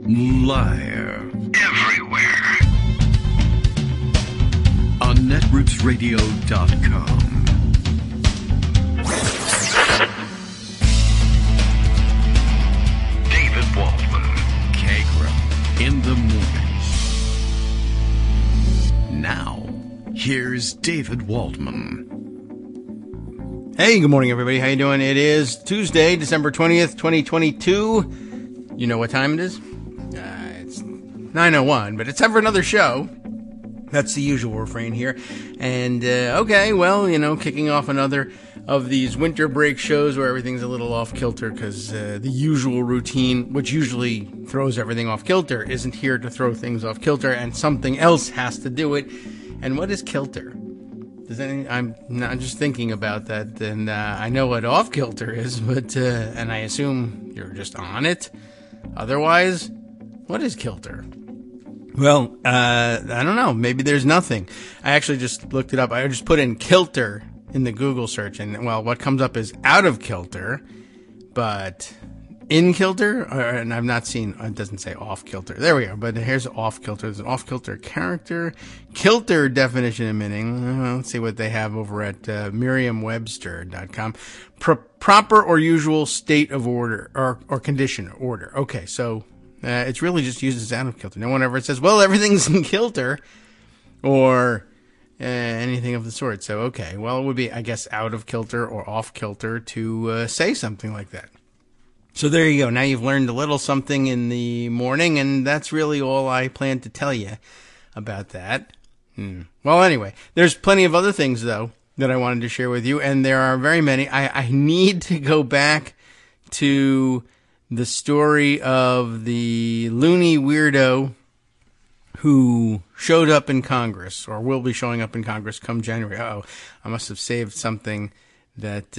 Live. Everywhere. On netrootsradio.com. David Waldman. Kagro. In the morning. Now, here's David Waldman. Hey, good morning, everybody. How you doing? It is Tuesday, December 20th, 2022. You know what time it is? It's 9:01, but it's time for another show. That's the usual refrain here. And, okay, well, kicking off another of these winter break shows where everything's a little off kilter because the usual routine, which usually throws everything off kilter, isn't here to throw things off kilter, and something else has to do it. And what is kilter? I'm not just thinking about that, and I know what off kilter is, but and I assume you're just on it. Otherwise, what is kilter? Well, I don't know. Maybe there's nothing. I actually just looked it up. I just put in kilter in the Google search, and well, what comes up is out of kilter, but in kilter, and I've not seen, it doesn't say off kilter. There we go, but here's off kilter. There's an off kilter character. Kilter definition and meaning. Let's see what they have over at Merriam-Webster.com. Proper or usual state of order, or condition, order. Okay, so it's really just used as out of kilter. No one ever says, well, everything's in kilter, or anything of the sort. So, okay, well, it would be, I guess, out of kilter or off kilter to say something like that. So there you go. Now you've learned a little something in the morning, and that's really all I plan to tell you about that. Well, anyway, there's plenty of other things, though, that I wanted to share with you, and there are very many. I need to go back to the story of the loony weirdo who showed up in Congress, or will be showing up in Congress come January. Uh-oh, I must have saved something that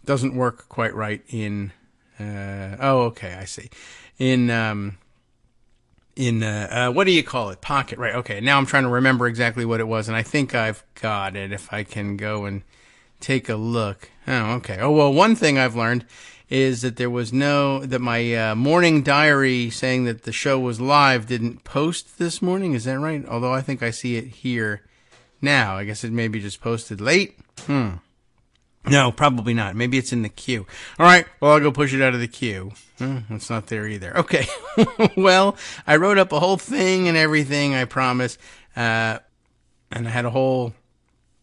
doesn't work quite right in... okay, I see. In what do you call it? Pocket, right? Okay, now I'm trying to remember exactly what it was, and I think I've got it if I can go and take a look. Oh, okay. Oh, well, one thing I've learned is that that my morning diary saying that the show was live didn't post this morning. Is that right? Although I think I see it here now. I guess it maybe just posted late. No, probably not. Maybe it's in the queue. All right, well, I'll go push it out of the queue. It's not there either. Okay, well, I wrote up a whole thing and everything, I promise, and I had a whole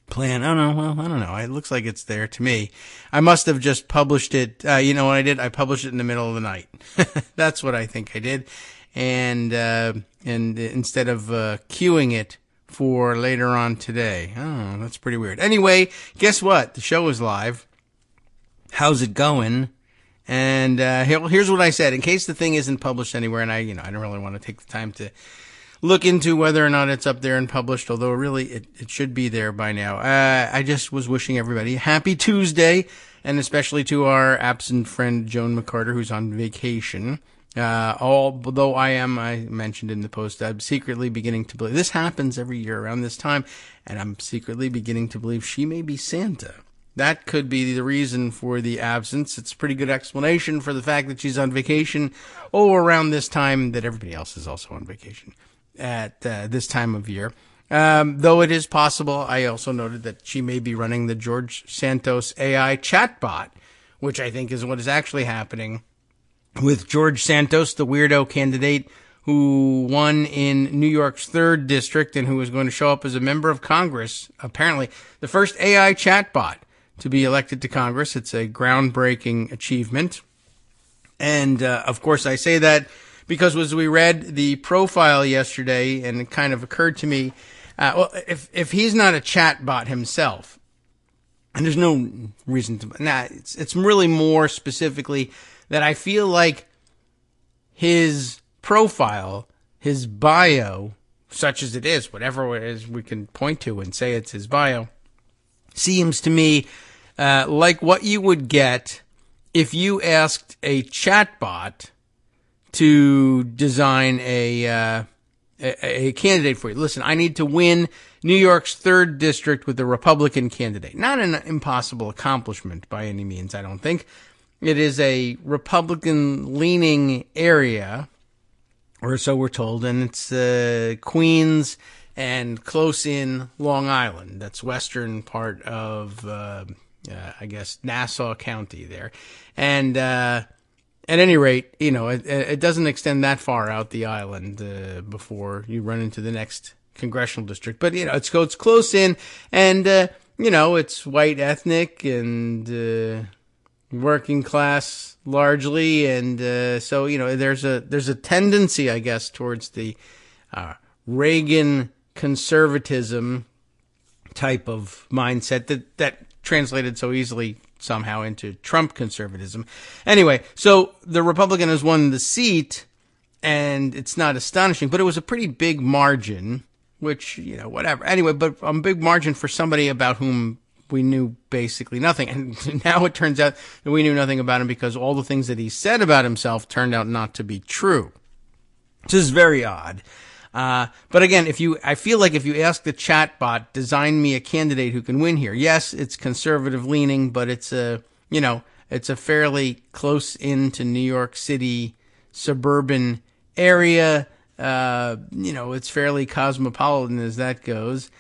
plan. Oh, no, well, I don't know. It looks like it's there to me. I must have just published it. You know what I did? I published it in the middle of the night. That's what I think I did. And instead of queuing it for later on today. Oh, that's pretty weird. Anyway, guess what? The show is live. How's it going? And here's what I said. In case the thing isn't published anywhere, and I don't really want to take the time to look into whether or not it's up there and published, although really it should be there by now. I just was wishing everybody a happy Tuesday, and especially to our absent friend Joan McCarter, who's on vacation. Although I mentioned in the post, I'm secretly beginning to believe, this happens every year around this time, and I'm secretly beginning to believe she may be Santa. That could be the reason for the absence. It's a pretty good explanation for the fact that she's on vacation, around this time that everybody else is also on vacation at this time of year. Though it is possible, I also noted that she may be running the George Santos AI chatbot, which I think is what is actually happening with George Santos, the weirdo candidate who won in New York's 3rd district and who is going to show up as a member of Congress, apparently the first AI chatbot to be elected to Congress. It's a groundbreaking achievement. And, of course, I say that because as we read the profile yesterday, and it kind of occurred to me, if he's not a chatbot himself, and there's no reason to, it's really more specifically that I feel like his profile, his bio, such as it is, whatever it is we can point to and say it's his bio, seems to me like what you would get if you asked a chatbot to design a candidate for you. Listen, I need to win New York's 3rd district with a Republican candidate. Not an impossible accomplishment by any means, I don't think. It is a Republican-leaning area, or so we're told, and it's Queens and close in Long Island. That's western part of, I guess, Nassau County there. And at any rate, it doesn't extend that far out the island before you run into the next congressional district. But, it's close in, and, it's white ethnic and working class largely. And so, there's a tendency, I guess, towards the Reagan conservatism type of mindset that translated so easily somehow into Trump conservatism. Anyway, so the Republican has won the seat, and it's not astonishing, but it was a pretty big margin, which, whatever. Anyway, but a big margin for somebody about whom we knew basically nothing. And now it turns out that we knew nothing about him because all the things that he said about himself turned out not to be true. This is very odd. But again, I feel like if you ask the chatbot, design me a candidate who can win here. Yes, it's conservative leaning, but it's a fairly close into New York City suburban area. It's fairly cosmopolitan as that goes.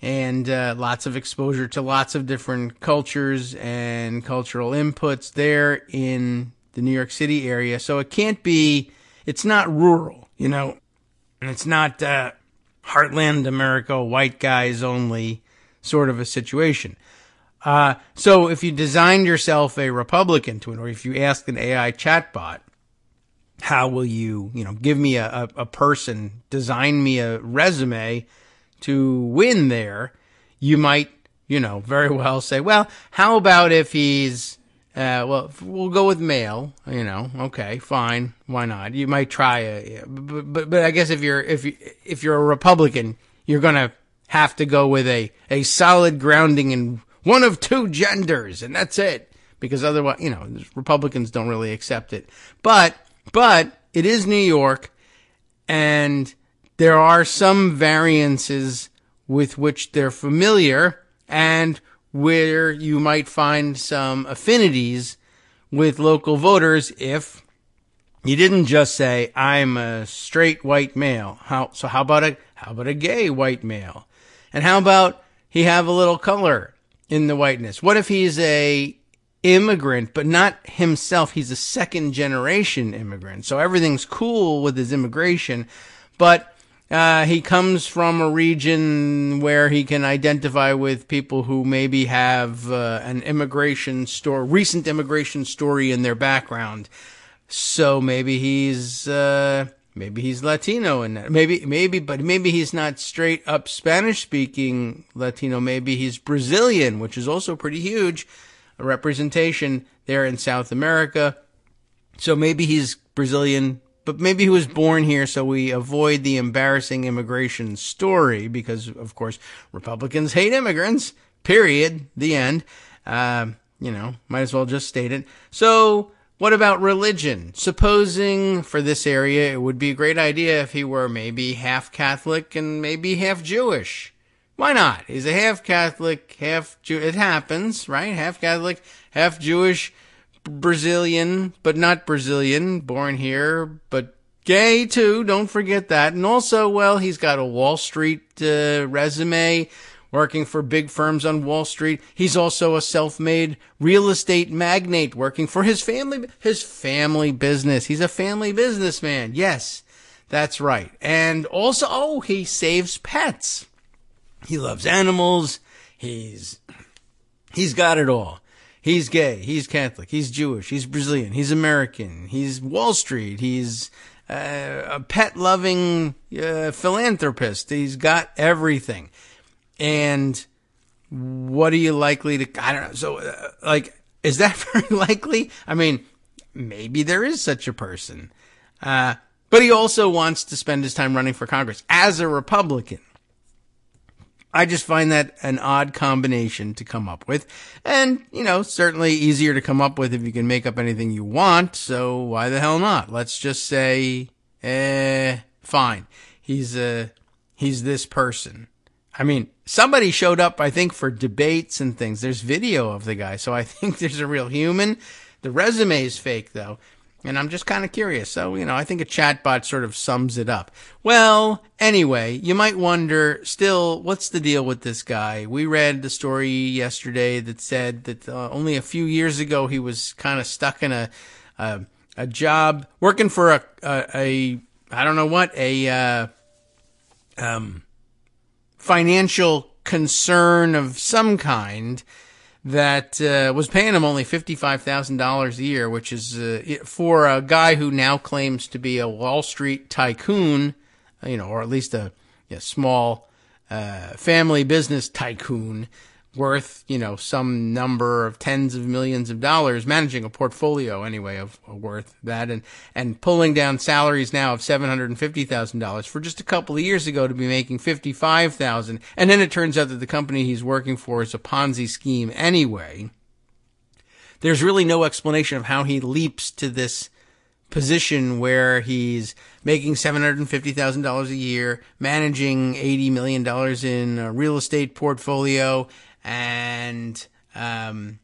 And, lots of exposure to lots of different cultures and cultural inputs there in the New York City area. So it's not rural, and it's not heartland America, white guys only sort of a situation. So if you designed yourself a Republican to it, or if you asked an AI chatbot, how will you, give me a person, design me a resume to win there, you might, very well say, well, how about if he's, we'll go with male, okay, fine, why not? You might try but I guess if you're a Republican, you're gonna have to go with a solid grounding in one of two genders, and that's it, because otherwise, Republicans don't really accept it. But it is New York, and there are some variances with which they're familiar, and where you might find some affinities with local voters if you didn't just say, I'm a straight white male. How about a gay white male? And how about he have a little color in the whiteness? What if he's a immigrant, but not himself? He's a second generation immigrant. So everything's cool with his immigration, but he comes from a region where he can identify with people who maybe have an recent immigration story in their background. So maybe he's Latino, and maybe he's not straight up Spanish speaking Latino. Maybe he's Brazilian, which is also pretty huge, a representation there in South America. So maybe he's Brazilian, but maybe he was born here, so we avoid the embarrassing immigration story because, of course, Republicans hate immigrants, period, the end. Might as well just state it. So what about religion? Supposing for this area, it would be a great idea if he were maybe half Catholic and maybe half Jewish. Why not? He's a half Catholic, half Jew. It happens, right? Half Catholic, half Jewish, Brazilian, but not Brazilian, born here, but gay too, don't forget that. And also, well, he's got a Wall Street resume, working for big firms on Wall Street. He's also a self-made real estate magnate working for his family business. He's a family businessman. Yes, that's right. And also, he saves pets. He loves animals. He's got it all. He's gay, he's Catholic, he's Jewish, he's Brazilian, he's American, he's Wall Street, he's a pet-loving philanthropist. He's got everything. And what are you likely to, I don't know, so, is that very likely? I mean, maybe there is such a person. But he also wants to spend his time running for Congress as a Republican. I just find that an odd combination to come up with. And, certainly easier to come up with if you can make up anything you want. So why the hell not? Let's just say, fine. He's this person. I mean, somebody showed up, I think, for debates and things. There's video of the guy. So I think there's a real human. The resume is fake, though. And I'm just kind of curious. So, I think a chatbot sort of sums it up. Well, anyway, you might wonder, still, what's the deal with this guy? We read the story yesterday that said that only a few years ago he was kind of stuck in a job working for a I don't know what, a financial concern of some kind that was paying him only $55,000 a year, which is for a guy who now claims to be a Wall Street tycoon, or at least a small family business tycoon worth, some number of tens of millions of dollars, managing a portfolio anyway of worth that, and pulling down salaries now of $750,000 for just a couple of years ago to be making $55,000. And then it turns out that the company he's working for is a Ponzi scheme anyway. There's really no explanation of how he leaps to this position where he's making $750,000 a year, managing $80 million in a real estate portfolio, and lending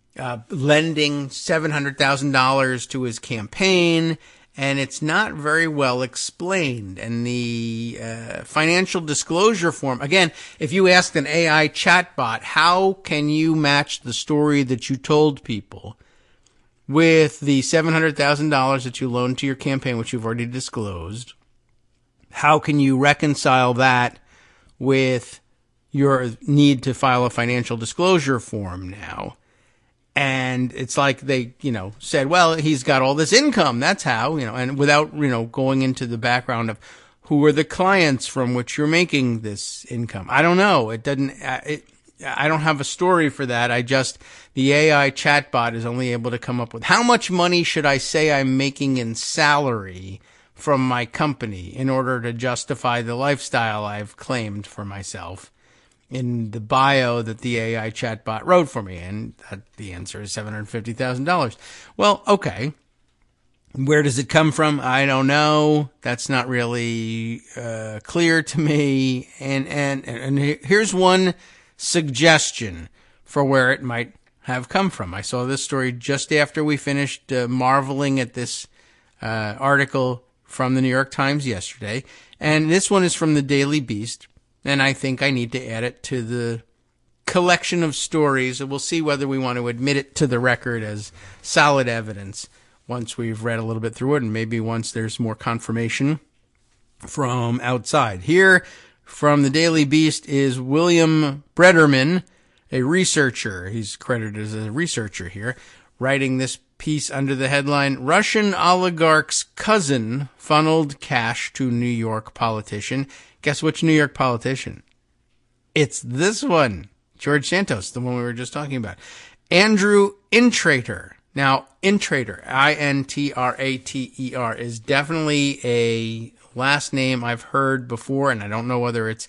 $700,000 to his campaign, and it's not very well explained. And the financial disclosure form, again, if you asked an AI chatbot, how can you match the story that you told people with the $700,000 that you loaned to your campaign, which you've already disclosed? How can you reconcile that with your need to file a financial disclosure form now? And it's like they, said, well, he's got all this income. That's how, and without, going into the background of who are the clients from which you're making this income. I don't know. It doesn't, I don't have a story for that. The AI chatbot is only able to come up with how much money should I say I'm making in salary from my company in order to justify the lifestyle I've claimed for myself in the bio that the AI chatbot wrote for me. And the answer is $750,000. Well, okay. Where does it come from? I don't know. That's not really clear to me. And here's one suggestion for where it might have come from. I saw this story just after we finished marveling at this article from the New York Times yesterday. And this one is from the Daily Beast. And I think I need to add it to the collection of stories. And we'll see whether we want to admit it to the record as solid evidence once we've read a little bit through it, and maybe once there's more confirmation from outside. Here from the Daily Beast is William Brederman, a researcher. He's credited as a researcher here, writing this piece under the headline, Russian oligarch's cousin funneled cash to New York politician. Guess which New York politician? It's this one, George Santos, the one we were just talking about. Andrew Intrater. Now, Intrater, Intrater, is definitely a last name I've heard before, and I don't know whether it's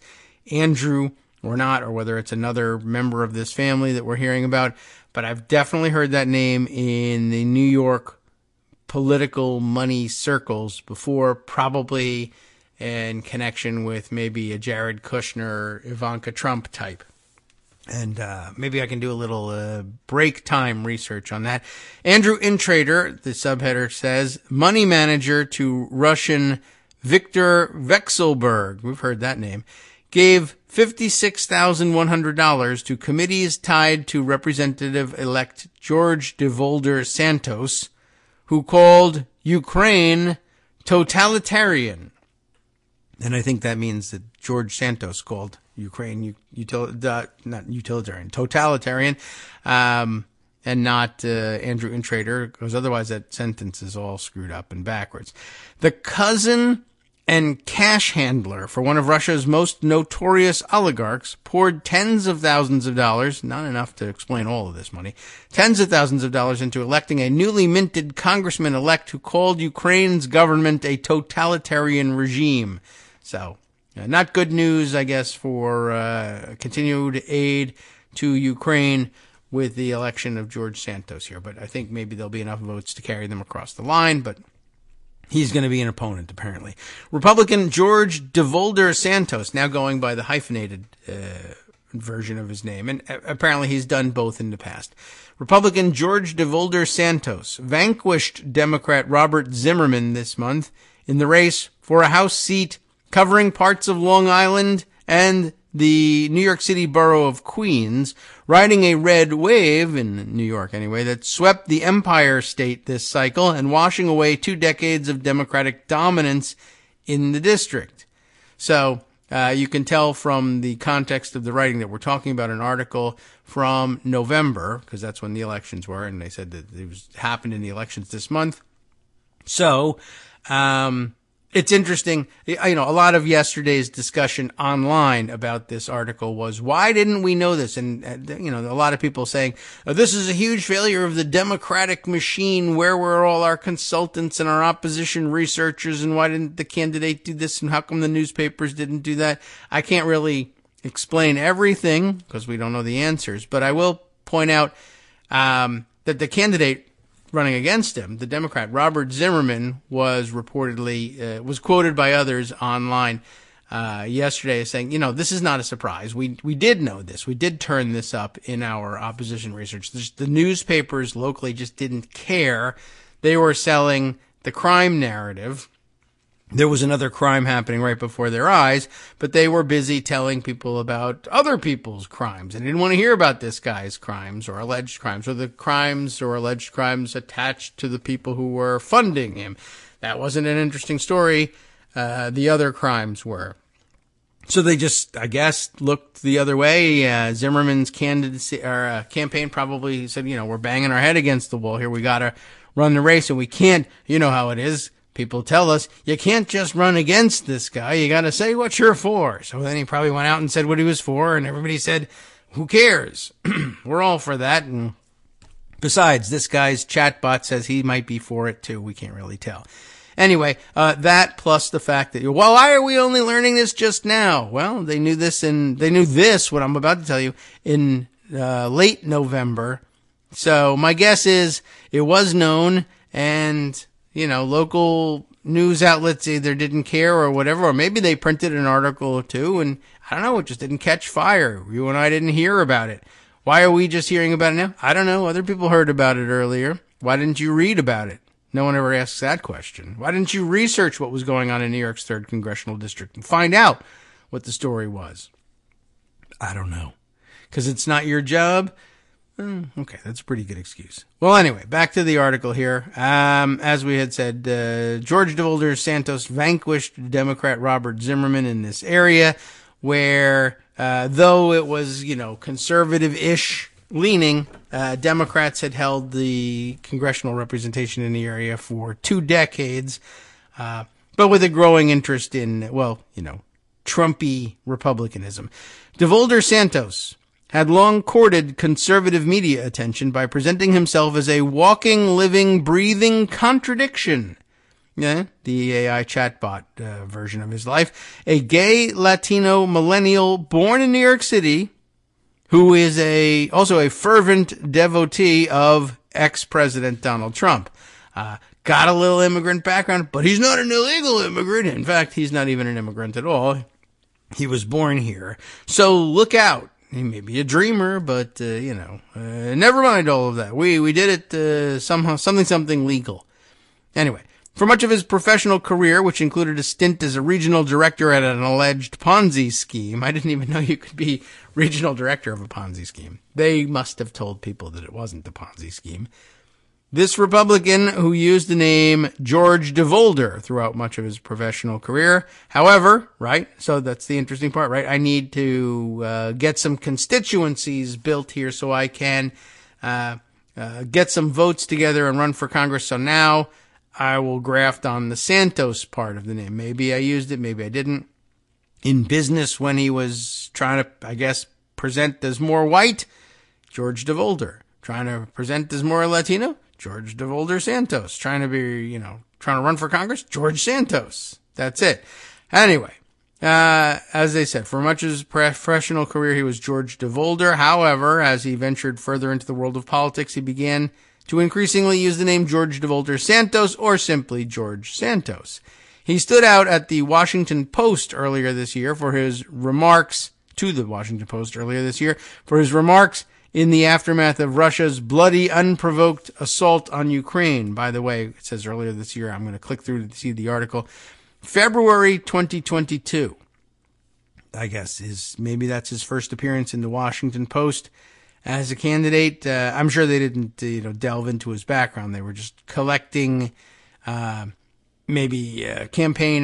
Andrew or not, or whether it's another member of this family that we're hearing about, but I've definitely heard that name in the New York political money circles before, probably in connection with maybe a Jared Kushner, Ivanka Trump type. And maybe I can do a little break time research on that. Andrew Intrater, the subheader says, money manager to Russian Viktor Vekselberg, we've heard that name, gave $56,100 to committees tied to Representative-elect George DeVolder Santos, who called Ukraine totalitarian. And I think that means that George Santos called Ukraine totalitarian, and not Andrew Intrater, because otherwise that sentence is all screwed up and backwards. The cousin and cash handler for one of Russia's most notorious oligarchs poured tens of thousands of dollars, not enough to explain all of this money, tens of thousands of dollars into electing a newly minted congressman-elect who called Ukraine's government a totalitarian regime. So, not good news, I guess, for continued aid to Ukraine with the election of George Santos here. But I think maybe there'll be enough votes to carry them across the line, but he's going to be an opponent, apparently. Republican George DeVolder Santos, now going by the hyphenated version of his name, and apparently he's done both in the past. Republican George DeVolder Santos vanquished Democrat Robert Zimmerman this month in the race for a House seat covering parts of Long Island and the New York City borough of Queens, riding a red wave, in New York anyway, that swept the Empire State this cycle and washing away 2 decades of Democratic dominance in the district. So you can tell from the context of the writing that we're talking about an article from November, because that's when the elections were, and they said that it happened in the elections this month. So it's interesting. A lot of yesterday's discussion online about this article was, why didn't we know this? And, a lot of people saying, this is a huge failure of the Democratic machine. Where were all our consultants and our opposition researchers? And why didn't the candidate do this? And how come the newspapers didn't do that? I can't really explain everything because we don't know the answers, but I will point out, that the candidate running against him, the Democrat Robert Zimmerman, was reportedly was quoted by others online yesterday as saying, this is not a surprise. We did know this. We did turn this up in our opposition research. The newspapers locally just didn't care. They were selling the crime narrative. There was another crime happening right before their eyes, but they were busy telling people about other people's crimes and didn't want to hear about this guy's crimes or alleged crimes or the crimes or alleged crimes attached to the people who were funding him. That wasn't an interesting story. The other crimes were. So they just, I guess, looked the other way. Zimmerman's candidacy or campaign probably said, we're banging our head against the wall here. We got to run the race, and we can't. You know how it is. People tell us, you can't just run against this guy. You got to say what you're for. So then he probably went out and said what he was for, and everybody said, who cares? We're all for that. And besides, this guy's chatbot says he might be for it too. We can't really tell. Anyway, that plus the fact that, why are we only learning this just now? Well, they knew this, what I'm about to tell you, in late November. So my guess is it was known, and local news outlets either didn't care or whatever, or maybe they printed an article or two, and I don't know, it just didn't catch fire. You and I didn't hear about it. Why are we just hearing about it now? I don't know. Other people heard about it earlier. Why didn't you read about it? No one ever asks that question. Why didn't you research what was going on in New York's 3rd Congressional District and find out what the story was? I don't know. Because it's not your job? Okay, that's a pretty good excuse. Well, anyway, back to the article here. As we had said, George DeVolder Santos vanquished Democrat Robert Zimmerman in this area where, though it was, conservative-ish leaning, Democrats had held the congressional representation in the area for 2 decades, but with a growing interest in, Trumpy Republicanism. DeVolder Santos had long courted conservative media attention by presenting himself as a walking, living, breathing contradiction. Yeah, the AI chatbot version of his life. A gay Latino millennial born in New York City who is also a fervent devotee of ex-President Donald Trump. Got a little immigrant background, but he's not an illegal immigrant. In fact, he's not even an immigrant at all. He was born here. So look out. He may be a dreamer, but, never mind all of that. We did it, somehow, something legal. Anyway, for much of his professional career, which included a stint as a regional director at an alleged Ponzi scheme, I didn't even know you could be regional director of a Ponzi scheme. They must have told people that it wasn't the Ponzi scheme. This Republican, who used the name George DeVolder throughout much of his professional career, however, right, so that's the interesting part, right, I need to get some constituencies built here so I can get some votes together and run for Congress. So now I will graft on the Santos part of the name. Maybe I used it, maybe I didn't. In business, when he was trying to, I guess, present as more white, George DeVolder. Trying to present as more Latino, George DeVolder Santos. Trying to be, trying to run for Congress, George Santos. That's it. Anyway, as they said, for much of his professional career, he was George DeVolder. However, as he ventured further into the world of politics, he began to increasingly use the name George DeVolder Santos or simply George Santos. He stood out at the Washington Post earlier this year for his remarks to the Washington Post earlier this year for his remarks in the aftermath of Russia's bloody, unprovoked assault on Ukraine. By the way, it says earlier this year, I'm going to click through to see the article. February 2022, I guess, maybe that's his first appearance in the Washington Post as a candidate. I'm sure they didn't, delve into his background. They were just collecting, campaign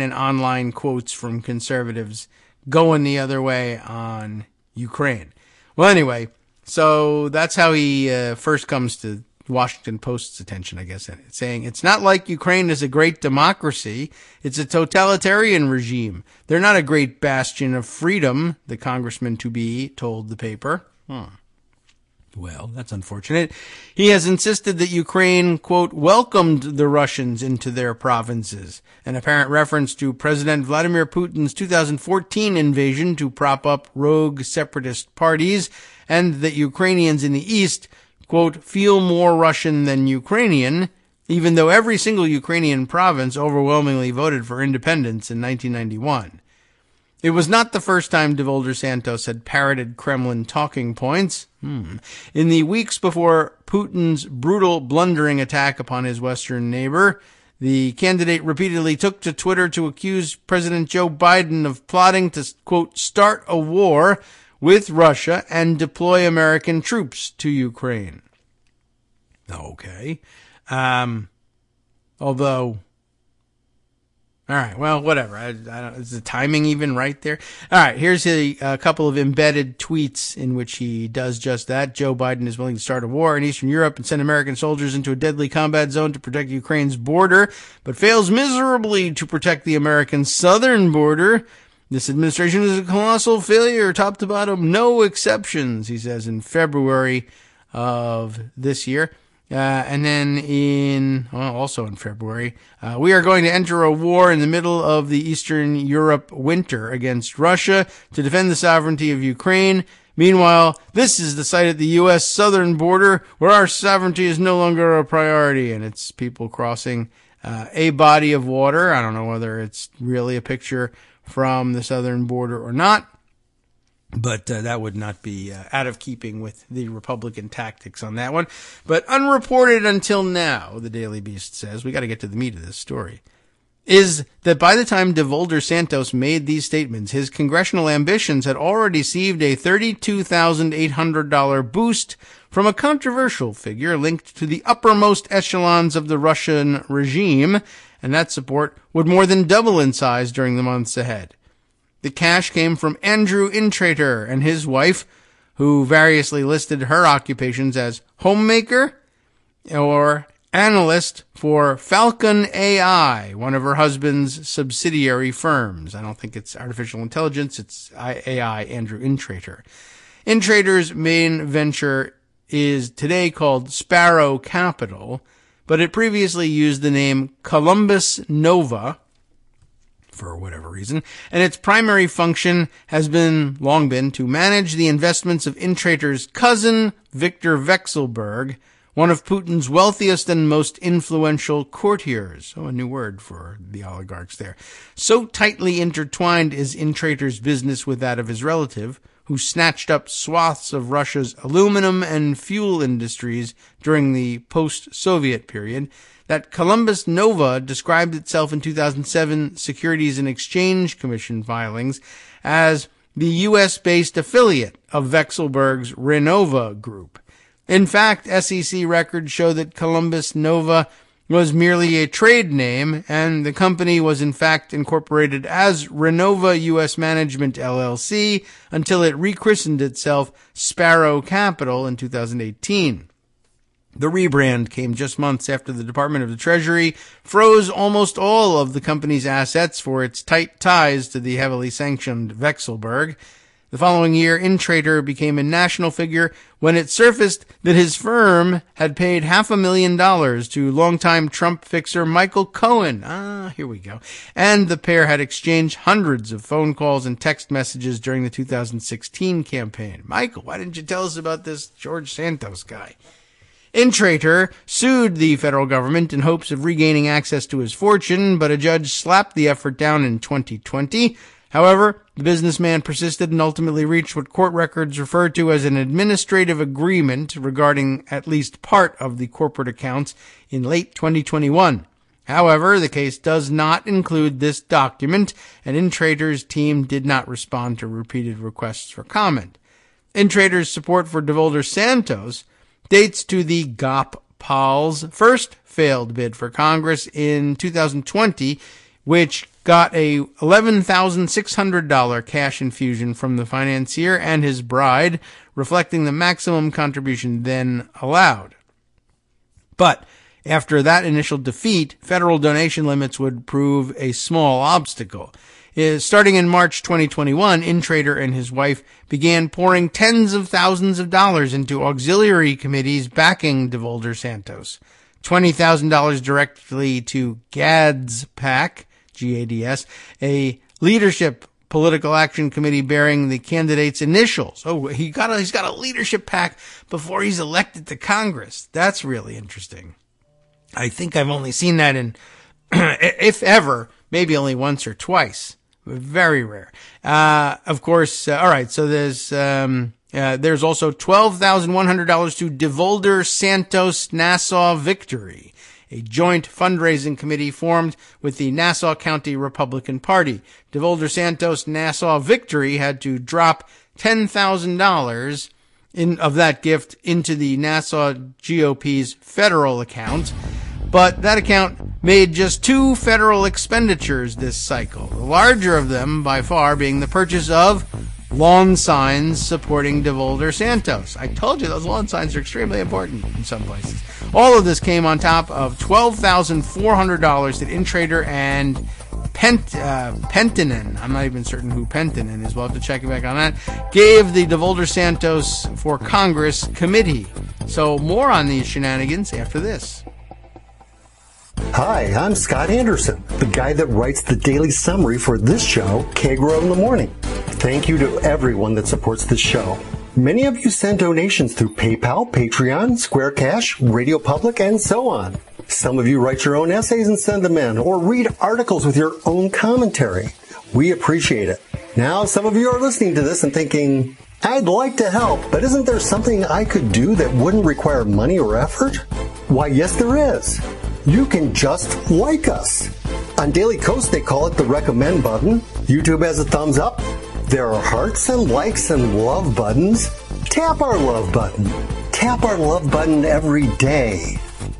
and online quotes from conservatives going the other way on Ukraine. Well, anyway, so that's how he first comes to Washington Post's attention, I guess, saying it's not like Ukraine is a great democracy. It's a totalitarian regime. They're not a great bastion of freedom, the congressman-to-be told the paper. Well, that's unfortunate. He has insisted that Ukraine, quote, welcomed the Russians into their provinces, an apparent reference to President Vladimir Putin's 2014 invasion to prop up rogue separatist parties, and that Ukrainians in the East, quote, feel more Russian than Ukrainian, even though every single Ukrainian province overwhelmingly voted for independence in 1991. It was not the first time DeVolder Santos had parroted Kremlin talking points. In the weeks before Putin's brutal, blundering attack upon his Western neighbor, the candidate repeatedly took to Twitter to accuse President Joe Biden of plotting to, quote, start a war with Russia and deploy American troops to Ukraine. Okay. Although, all right, well, whatever. I don't, is the timing even right there? All right, here's a couple of embedded tweets in which he does just that. Joe Biden is willing to start a war in Eastern Europe and send American soldiers into a deadly combat zone to protect Ukraine's border, but fails miserably to protect the American southern border. This administration is a colossal failure, top to bottom, no exceptions, he says in February of this year. And then also in February, we are going to enter a war in the middle of the Eastern Europe winter against Russia to defend the sovereignty of Ukraine. Meanwhile, this is the site at the U.S. southern border where our sovereignty is no longer a priority, and it's people crossing a body of water. I don't know whether it's really a picture from the southern border or not, but that would not be out of keeping with the Republican tactics on that one. But unreported until now, the Daily Beast says, we got to get to the meat of this story, is that by the time DeVolder Santos made these statements, his congressional ambitions had already received a $32,800 boost from a controversial figure linked to the uppermost echelons of the Russian regime, and that support would more than double in size during the months ahead. The cash came from Andrew Intrater and his wife, who variously listed her occupations as homemaker or analyst for Falcon AI, one of her husband's subsidiary firms. I don't think it's artificial intelligence, it's AI, Andrew Intrater. Intrater's main venture is today called Sparrow Capital, but it previously used the name Columbus Nova, for whatever reason, and its primary function has long been to manage the investments of Intrater's cousin, Viktor Vekselberg, one of Putin's wealthiest and most influential courtiers. Oh, a new word for the oligarchs there. So tightly intertwined is Intrater's business with that of his relative, who snatched up swaths of Russia's aluminum and fuel industries during the post-Soviet period, that Columbus Nova described itself in 2007 Securities and Exchange Commission filings as the U.S.-based affiliate of Vekselberg's Renova Group. In fact, SEC records show that Columbus Nova was merely a trade name, and the company was in fact incorporated as Renova U.S. Management LLC until it rechristened itself Sparrow Capital in 2018. The rebrand came just months after the Department of the Treasury froze almost all of the company's assets for its tight ties to the heavily sanctioned Vekselberg. The following year, Intrater became a national figure when it surfaced that his firm had paid $500,000 to longtime Trump fixer Michael Cohen. Here we go. And the pair had exchanged hundreds of phone calls and text messages during the 2016 campaign. Michael, why didn't you tell us about this George Santos guy? Intrater sued the federal government in hopes of regaining access to his fortune, but a judge slapped the effort down in 2020. However, the businessman persisted and ultimately reached what court records refer to as an administrative agreement regarding at least part of the corporate accounts in late 2021. However, the case does not include this document, and InTrader's team did not respond to repeated requests for comment. InTrader's support for DeVolder Santos dates to the Gop-Pal's first failed bid for Congress in 2020, which got a $11,600 cash infusion from the financier and his bride, reflecting the maximum contribution then allowed. But after that initial defeat, federal donation limits would prove a small obstacle. Starting in March 2021, InTrader and his wife began pouring tens of thousands of dollars into auxiliary committees backing DeVolder Santos. $20,000 directly to GADS PAC, GADS, a leadership political action committee bearing the candidate's initials. Oh, he's got a leadership PAC before he's elected to Congress. That's really interesting. I think I've only seen that in, if ever, maybe only once or twice. Very rare. Of course, all right, so there's also $12,100 to DeVolder Santos Nassau Victory, a joint fundraising committee formed with the Nassau County Republican Party. DeVolder Santos Nassau Victory had to drop $10,000 of that gift into the Nassau GOP's federal account, but that account made just 2 federal expenditures this cycle, the larger of them by far being the purchase of lawn signs supporting DeVolder Santos. I told you those lawn signs are extremely important in some places. All of this came on top of $12,400 that InTrader and Pentinen, I'm not even certain who Pentinen is, we'll have to check back on that, gave the DeVolder Santos for Congress committee. So more on these shenanigans after this. Hi, I'm Scott Anderson, the guy that writes the daily summary for this show, Kagro in the Morning. Thank you to everyone that supports this show. Many of you send donations through PayPal, Patreon, Square Cash, Radio Public, and so on. Some of you write your own essays and send them in, or read articles with your own commentary. We appreciate it. Now, some of you are listening to this and thinking, I'd like to help, but isn't there something I could do that wouldn't require money or effort? Why, yes, there is. You can just like us. On Daily Kos, they call it the recommend button. YouTube has a thumbs up. There are hearts and likes and love buttons. Tap our love button. Tap our love button every day.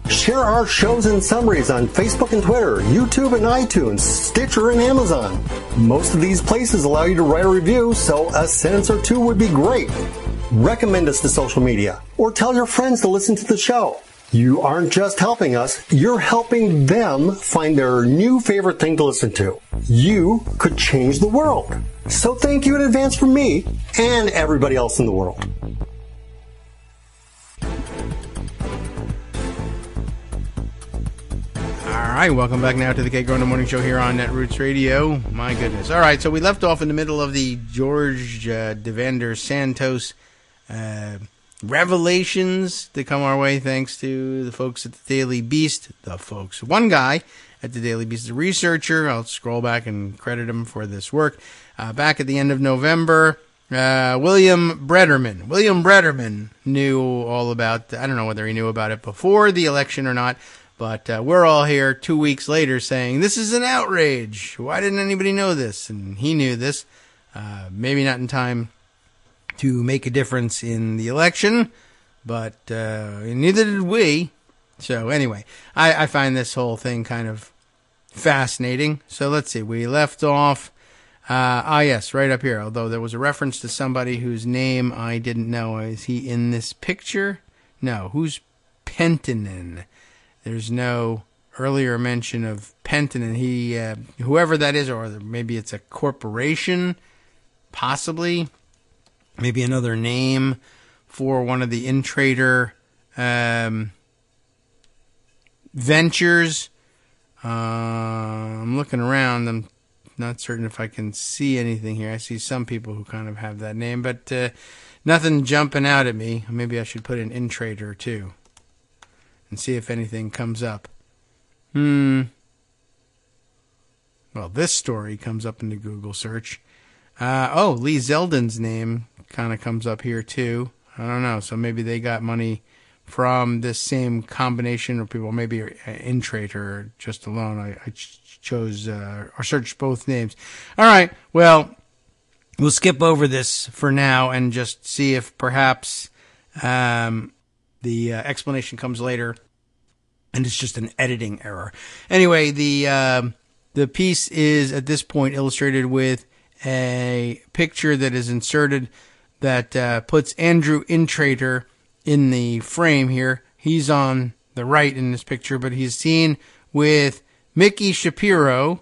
Share our shows and summaries on Facebook and Twitter, YouTube and iTunes, Stitcher and Amazon. Most of these places allow you to write a review, so a sentence or two would be great. Recommend us to social media, or tell your friends to listen to the show. You aren't just helping us, you're helping them find their new favorite thing to listen to. You could change the world. So thank you in advance from me and everybody else in the world. All right, welcome back now to the Kagro in the Morning Show here on Netroots Radio. My goodness. All right, so we left off in the middle of the George DeVolder Santos revelations that come our way thanks to the folks at the Daily Beast. One guy at the Daily Beast, a researcher. I'll scroll back and credit him for this work. Back at the end of November, William Brederman. William Brederman knew all about, I don't know whether he knew about it before the election or not, but we're all here 2 weeks later saying, this is an outrage. Why didn't anybody know this? And he knew this. Maybe not in time to make a difference in the election, but neither did we. So anyway, I find this whole thing kind of fascinating. So let's see. We left off, yes, right up here. Although there was a reference to somebody whose name I didn't know. Is he in this picture? No. Who's Pentinen? There's no earlier mention of Pentinen. He, whoever that is, or maybe it's a corporation, possibly. Maybe another name for one of the InTrader ventures. I'm looking around. I'm not certain if I can see anything here. I see some people who kind of have that name, but nothing jumping out at me. Maybe I should put in InTrader too and see if anything comes up. Well, Well, this story comes up in the Google search. Lee Zeldin's name kind of comes up here too. I don't know. So maybe they got money from this same combination of people, maybe InTrade or just alone. I chose or searched both names. All right. Well, we'll skip over this for now and just see if perhaps the explanation comes later and it's just an editing error. Anyway, the piece is at this point illustrated with a picture that is inserted that puts Andrew InTrader in the frame here. He's on the right in this picture, but he's seen with Mickey Shapiro,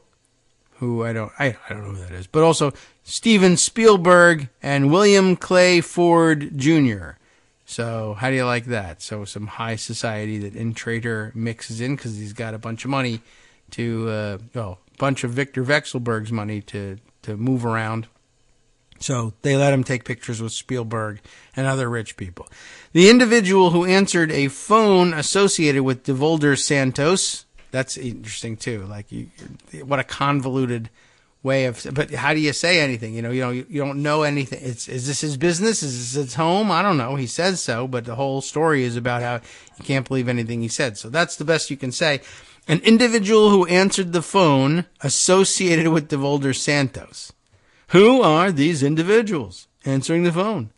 who I don't know who that is, but also Steven Spielberg and William Clay Ford Jr. So how do you like that? So some high society that InTrader mixes in because he's got a bunch of money to, a bunch of Victor Vexelberg's money to move around. So they let him take pictures with Spielberg and other rich people. The individual who answered a phone associated with DeVolder Santos, that's interesting too. Like, what a convoluted way of, but how do you say anything? You don't know anything. Is this his business? Is this his home? I don't know. He says so, but the whole story is about how you can't believe anything he said. So that's the best you can say. An individual who answered the phone associated with DeVolder Santos. Who are these individuals answering the phone?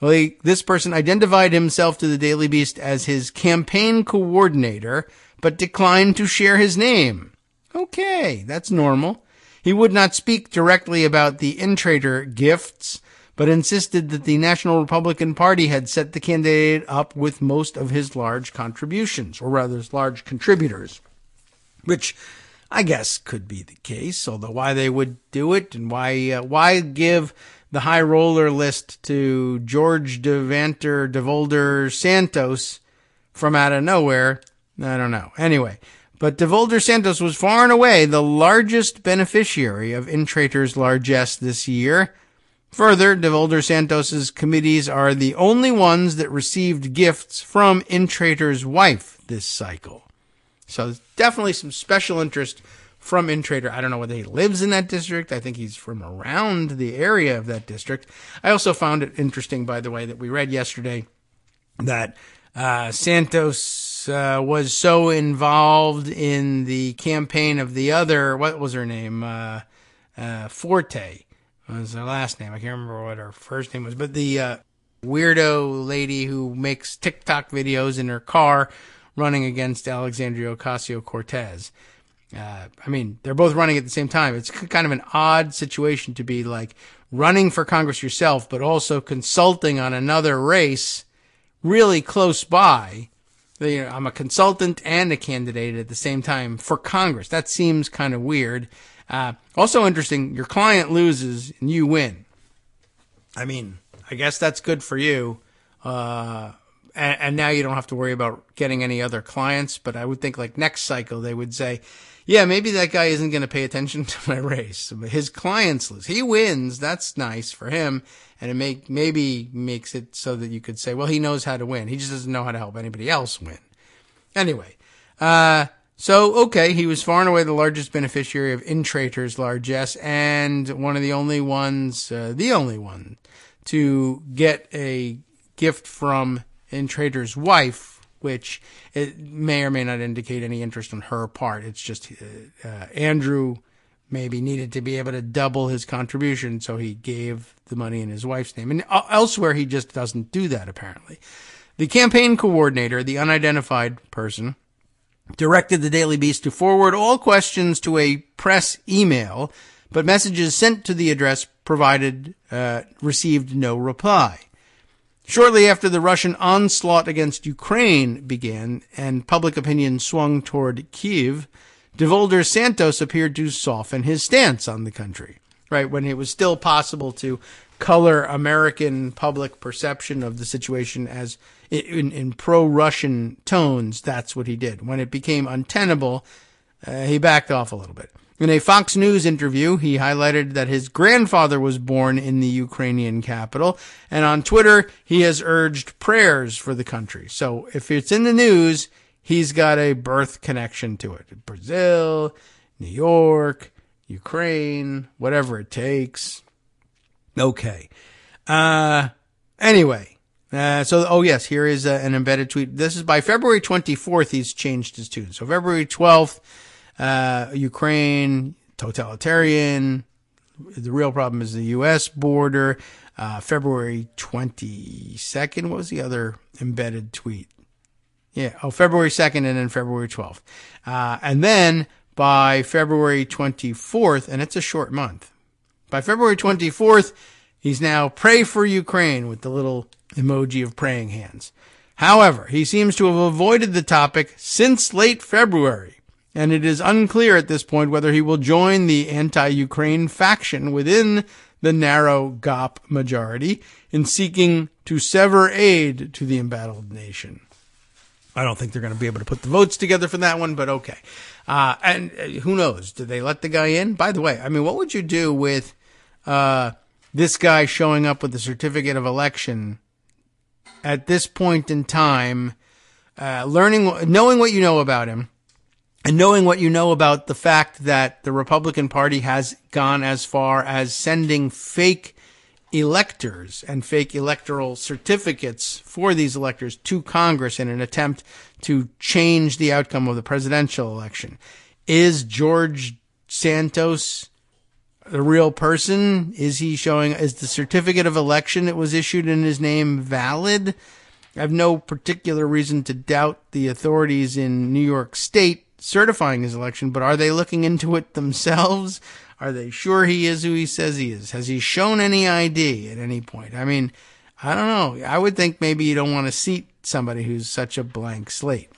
Well, this person identified himself to the Daily Beast as his campaign coordinator, but declined to share his name. Okay, that's normal. He would not speak directly about the InTrader gifts, but insisted that the National Republican Party had set the candidate up with most of his large contributions, or rather his large contributors, which I guess could be the case, although why they would do it and why give the high roller list to George DeVolder Santos from out of nowhere, I don't know. Anyway, but DeVolder Santos was far and away the largest beneficiary of InTrader's largesse this year. Further, DeVolder Santos's committees are the only ones that received gifts from InTrader's wife this cycle. So there's definitely some special interest from InTrader. I don't know whether he lives in that district. I think he's from around the area of that district. I also found it interesting, by the way, that we read yesterday that Santos was so involved in the campaign of the other, what was her name? Forte was her last name. I can't remember what her first name was, but the weirdo lady who makes TikTok videos in her car running against Alexandria Ocasio-Cortez. They're both running at the same time. It's kind of an odd situation to be like running for Congress yourself, but also consulting on another race really close by. I'm a consultant and a candidate at the same time for Congress. That seems kind of weird. Also interesting, your client loses and you win. I guess that's good for you. And now you don't have to worry about getting any other clients. But I would think like next cycle, they would say, yeah, maybe that guy isn't going to pay attention to my race. But his clients lose. He wins. That's nice for him. And it maybe makes it so that you could say, well, he knows how to win. He just doesn't know how to help anybody else win. Anyway, he was far and away the largest beneficiary of InTrader's largesse and one of the only ones, to get a gift from InTrader's wife, which it may or may not indicate any interest on her part. It's just Andrew maybe needed to be able to double his contribution, so he gave the money in his wife's name. And elsewhere, he just doesn't do that, apparently. The campaign coordinator, the unidentified person, directed the Daily Beast to forward all questions to a press email, but messages sent to the address provided received no reply. Shortly after the Russian onslaught against Ukraine began and public opinion swung toward Kyiv, DeVolder Santos appeared to soften his stance on the country. Right, when it was still possible to color American public perception of the situation as in pro-Russian tones, that's what he did. When it became untenable, he backed off a little bit. In a Fox News interview, he highlighted that his grandfather was born in the Ukrainian capital, and on Twitter, he has urged prayers for the country. So if it's in the news, he's got a birth connection to it. Brazil, New York, Ukraine, whatever it takes. Okay. Anyway. Yes, here is an embedded tweet. This is by February 24th. He's changed his tune. So February 12th, Ukraine, totalitarian. The real problem is the U.S. border. February 22nd, what was the other embedded tweet? Yeah. February 2nd and then February 12th. And then by February 24th, and it's a short month. By February 24th, he's now pray for Ukraine with the little emoji of praying hands. However, he seems to have avoided the topic since late February, and it is unclear at this point whether he will join the anti-Ukraine faction within the narrow GOP majority in seeking to sever aid to the embattled nation. I don't think they're going to be able to put the votes together for that one, but okay. And who knows? Did they let the guy in? By the way, I mean, what would you do with this guy showing up with a certificate of election at this point in time, knowing what you know about him, and knowing what you know about the fact that the Republican Party has gone as far as sending fake electors and fake electoral certificates for these electors to Congress in an attempt to change the outcome of the presidential election? Is George Santos the real person? Is the certificate of election that was issued in his name valid? I have no particular reason to doubt the authorities in New York State certifying his election, but are they looking into it themselves? Are they sure he is who he says he is? Has he shown any ID at any point? I mean, I don't know. I would think maybe you don't want to seat somebody who's such a blank slate.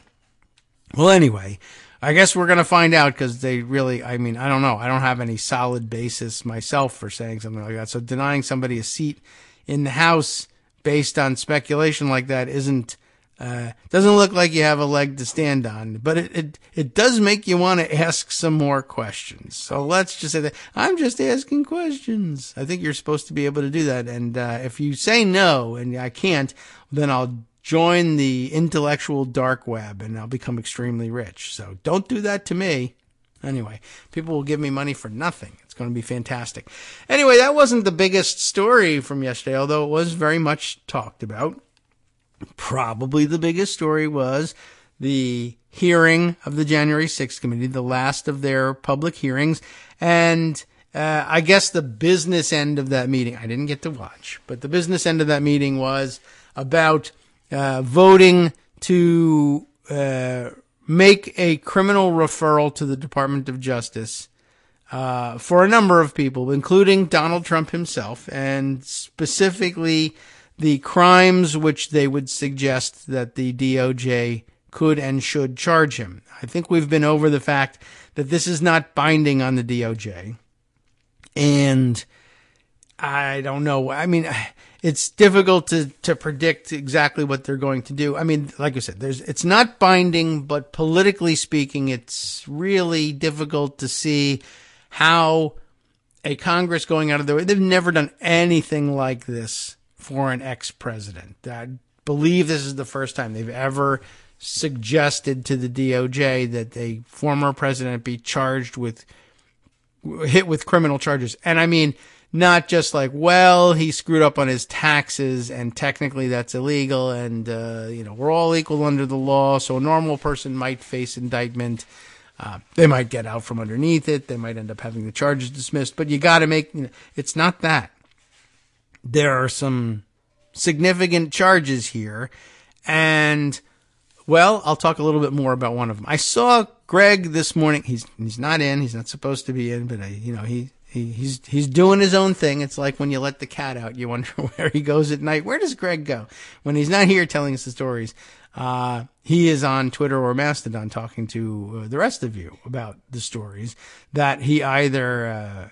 Well, anyway, I guess we're going to find out, because they really, I mean, I don't know. I don't have any solid basis myself for saying something like that. So denying somebody a seat in the House based on speculation like that doesn't look like you have a leg to stand on, but it does make you want to ask some more questions. So let's just say that I'm just asking questions. I think you're supposed to be able to do that. And if you say no and I can't, then I'll join the intellectual dark web and I'll become extremely rich. So don't do that to me. Anyway, people will give me money for nothing. It's going to be fantastic. Anyway, that wasn't the biggest story from yesterday, although it was very much talked about. Probably the biggest story was the hearing of the January 6th committee, the last of their public hearings. And I guess the business end of that meeting, I didn't get to watch, but the business end of that meeting was about voting to make a criminal referral to the Department of Justice for a number of people, including Donald Trump himself, and specifically the crimes which they would suggest that the DOJ could and should charge him. I think we've been over the fact that this is not binding on the DOJ. And I don't know. I mean, it's difficult to predict exactly what they're going to do. I mean, like I said, it's not binding, but politically speaking, it's really difficult to see how a Congress going out of their way. They've never done anything like this for an ex-president. I believe this is the first time they've ever suggested to the DOJ that a former president be hit with criminal charges. And I mean, not just like, well, he screwed up on his taxes and technically that's illegal and, we're all equal under the law. So a normal person might face indictment. They might get out from underneath it. They might end up having the charges dismissed, but you got to it's not that. There are some significant charges here. And, well, I'll talk a little bit more about one of them. I saw Greg this morning. He's not in. He's not supposed to be in, but he's doing his own thing. It's like when you let the cat out, you wonder where he goes at night. Where does Greg go when he's not here telling us the stories? He is on Twitter or Mastodon talking to the rest of you about the stories that he either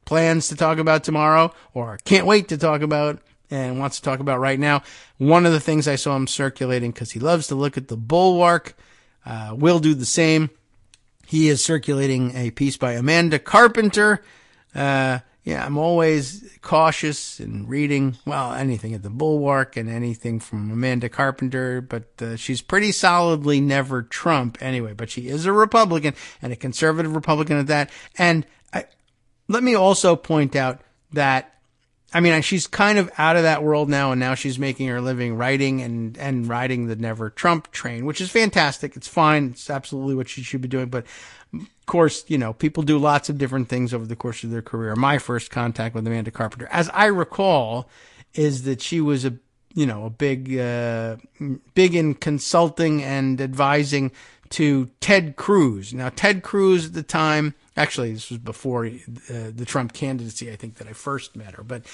plans to talk about tomorrow or can't wait to talk about and wants to talk about right now. One of the things I saw him circulating, because he loves to look at the Bulwark, will do the same. He is circulating a piece by Amanda Carpenter I'm always cautious in reading, well, anything at the Bulwark and anything from Amanda Carpenter, but she's pretty solidly never Trump anyway, but she is a Republican and a conservative Republican at that. And let me also point out that, she's kind of out of that world now, and now she's making her living writing and riding the never Trump train, which is fantastic. It's fine. It's absolutely what she should be doing. But of course, people do lots of different things over the course of their career. My first contact with Amanda Carpenter, as I recall, is that she was a big in consulting and advising to Ted Cruz. Now, Ted Cruz at the time, actually, this was before the Trump candidacy, I think, that I first met her. But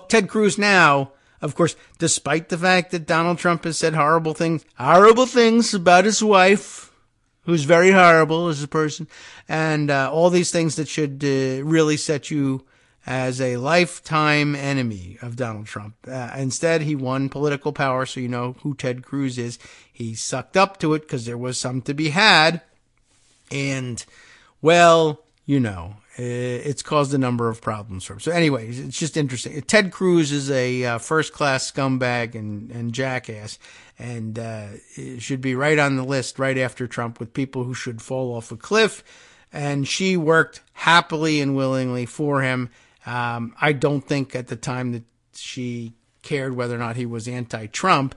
Ted Cruz now, of course, despite the fact that Donald Trump has said horrible things about his wife, who's very horrible as a person, and all these things that should really set you as a lifetime enemy of Donald Trump. Instead, he won political power, so you know who Ted Cruz is. He sucked up to it because there was some to be had. And, well, it's caused a number of problems for him. So anyway, it's just interesting. Ted Cruz is a first-class scumbag and jackass, and should be right on the list right after Trump with people who should fall off a cliff. And she worked happily and willingly for him. I don't think at the time that she cared whether or not he was anti-Trump.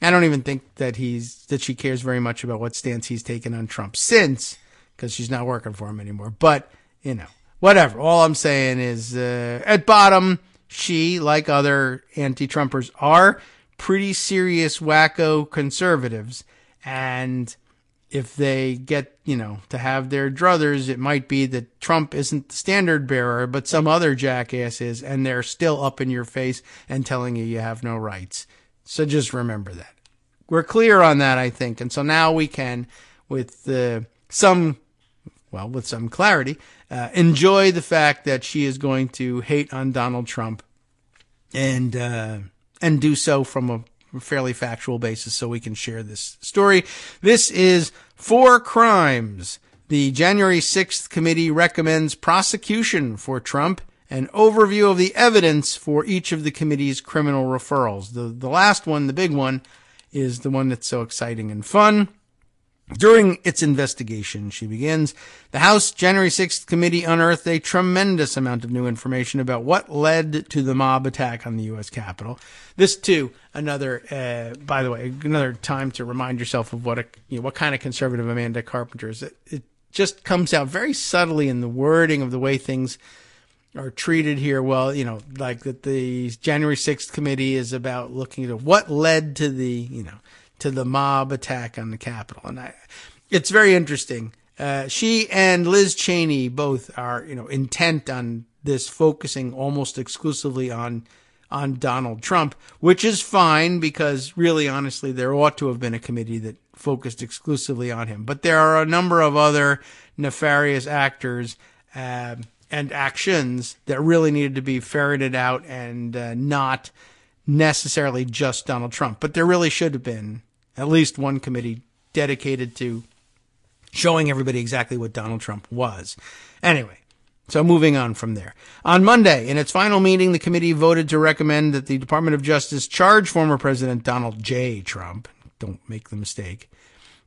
I don't even think that she cares very much about what stance he's taken on Trump since, because she's not working for him anymore. But, whatever. All I'm saying is, at bottom, she, like other anti-Trumpers, are pretty serious wacko conservatives. And if they get, to have their druthers, it might be that Trump isn't the standard bearer, but some other jackass is, and they're still up in your face and telling you have no rights. So just remember that. We're clear on that, I think. And so now we can, with some clarity, enjoy the fact that she is going to hate on Donald Trump and do so from a fairly factual basis so we can share this story. This is 4 Crimes. The January 6th committee recommends prosecution for Trump. An overview of the evidence for each of the committee's criminal referrals. The last one, the big one, is the one that's so exciting and fun. During its investigation, she begins, the House January 6th committee unearthed a tremendous amount of new information about what led to the mob attack on the U.S. Capitol. This, too, another time to remind yourself of what kind of conservative Amanda Carpenter is. It just comes out very subtly in the wording of the way things are treated here. Well, like that the January 6th committee is about looking at what led to the mob attack on the Capitol. And it's very interesting. She and Liz Cheney both are, intent on this focusing almost exclusively on Donald Trump, which is fine because really, honestly, there ought to have been a committee that focused exclusively on him. But there are a number of other nefarious actors, and actions that really needed to be ferreted out and not necessarily just Donald Trump. But there really should have been at least one committee dedicated to showing everybody exactly what Donald Trump was. Anyway, so moving on from there. On Monday, in its final meeting, the committee voted to recommend that the Department of Justice charge former President Donald J. Trump, don't make the mistake,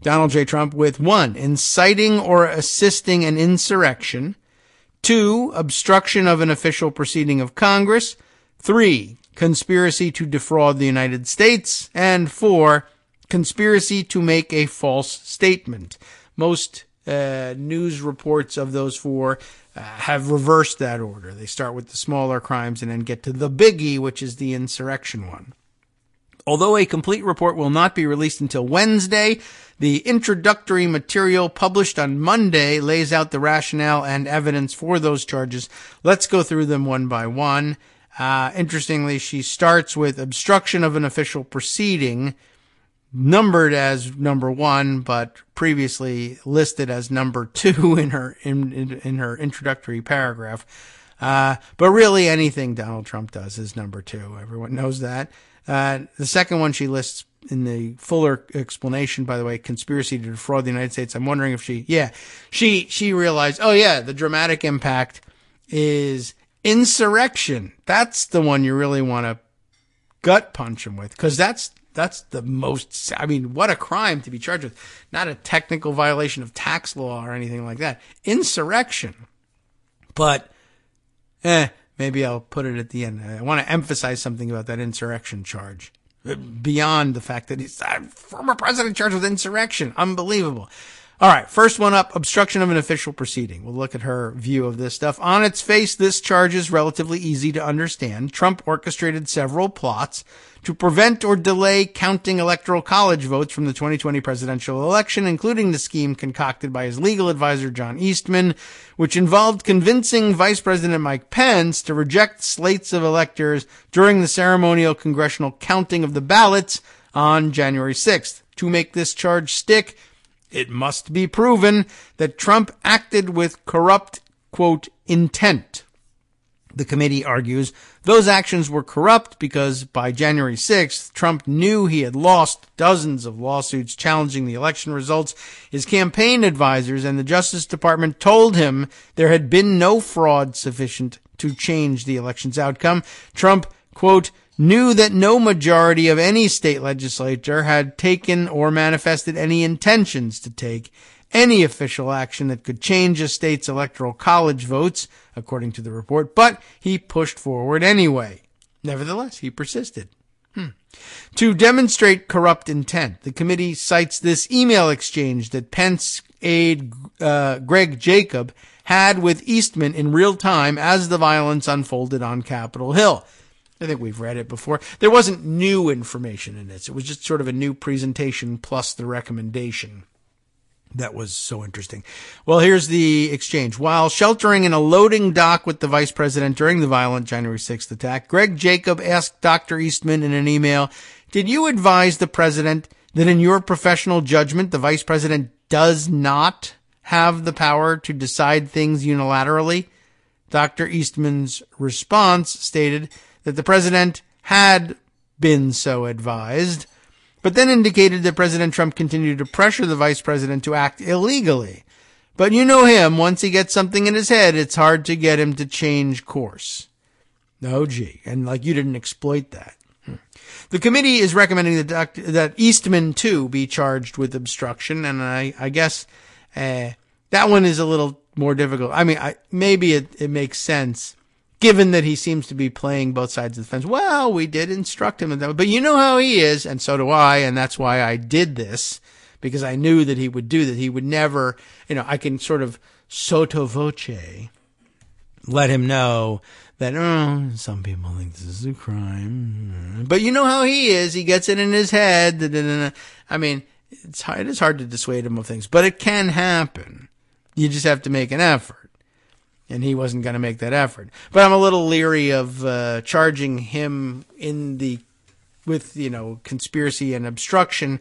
Donald J. Trump with 1, inciting or assisting an insurrection, 2, obstruction of an official proceeding of Congress, 3, conspiracy to defraud the United States, and 4, conspiracy to make a false statement. Most news reports of those 4 have reversed that order. They start with the smaller crimes and then get to the biggie, which is the insurrection one. Although a complete report will not be released until Wednesday, the introductory material published on Monday lays out the rationale and evidence for those charges. Let's go through them one by one. Interestingly, she starts with obstruction of an official proceeding, numbered as number 1, but previously listed as number 2 in her introductory paragraph. But really anything Donald Trump does is number 2. Everyone knows that. The second one she lists the fuller explanation, by the way, conspiracy to defraud the United States, I'm wondering if she realized, oh yeah, the dramatic impact is insurrection. That's the one you really want to gut punch him with, because that's the most, I mean, what a crime to be charged with. Not a technical violation of tax law or anything like that. Insurrection. But, maybe I'll put it at the end. I want to emphasize something about that insurrection charge. Beyond the fact that he's a former president charged with insurrection. Unbelievable. All right, first one up, obstruction of an official proceeding. We'll look at her view of this stuff. On its face, this charge is relatively easy to understand. Trump orchestrated several plots to prevent or delay counting electoral college votes from the 2020 presidential election, including the scheme concocted by his legal advisor, John Eastman, which involved convincing Vice President Mike Pence to reject slates of electors during the ceremonial congressional counting of the ballots on January 6th. To make this charge stick, it must be proven that Trump acted with corrupt, quote, intent. The committee argues those actions were corrupt because by January 6th, Trump knew he had lost dozens of lawsuits challenging the election results. His campaign advisors and the Justice Department told him there had been no fraud sufficient to change the election's outcome. Trump, quote, knew that no majority of any state legislature had taken or manifested any intentions to take any official action that could change a state's electoral college votes, according to the report, but he pushed forward anyway. Nevertheless, he persisted. To demonstrate corrupt intent, the committee cites this email exchange that Pence aide Greg Jacob had with Eastman in real time as the violence unfolded on Capitol Hill. I think we've read it before. There wasn't new information in this. It was just sort of a new presentation plus the recommendation. That was so interesting. Well, here's the exchange. While sheltering in a loading dock with the vice president during the violent January 6th attack, Greg Jacob asked Dr. Eastman in an email, did you advise the president that in your professional judgment, the vice president does not have the power to decide things unilaterally? Dr. Eastman's response stated that the president had been so advised, but then indicated that President Trump continued to pressure the vice president to act illegally. But you know him, once he gets something in his head, it's hard to get him to change course. Oh, gee. And like you didn't exploit that. The committee is recommending that Eastman, too, be charged with obstruction. And I guess that one is a little more difficult. I mean, maybe it makes sense, given that he seems to be playing both sides of the fence. Well, we did instruct him, but you know how he is, and so do I, and that's why I did this, because I knew that he would do that. He would never, I can sort of sotto voce let him know that, some people think this is a crime. But you know how he is. He gets it in his head. I mean, it is hard to dissuade him of things, but it can happen. You just have to make an effort. And he wasn't going to make that effort. But I'm a little leery of charging him with conspiracy and obstruction,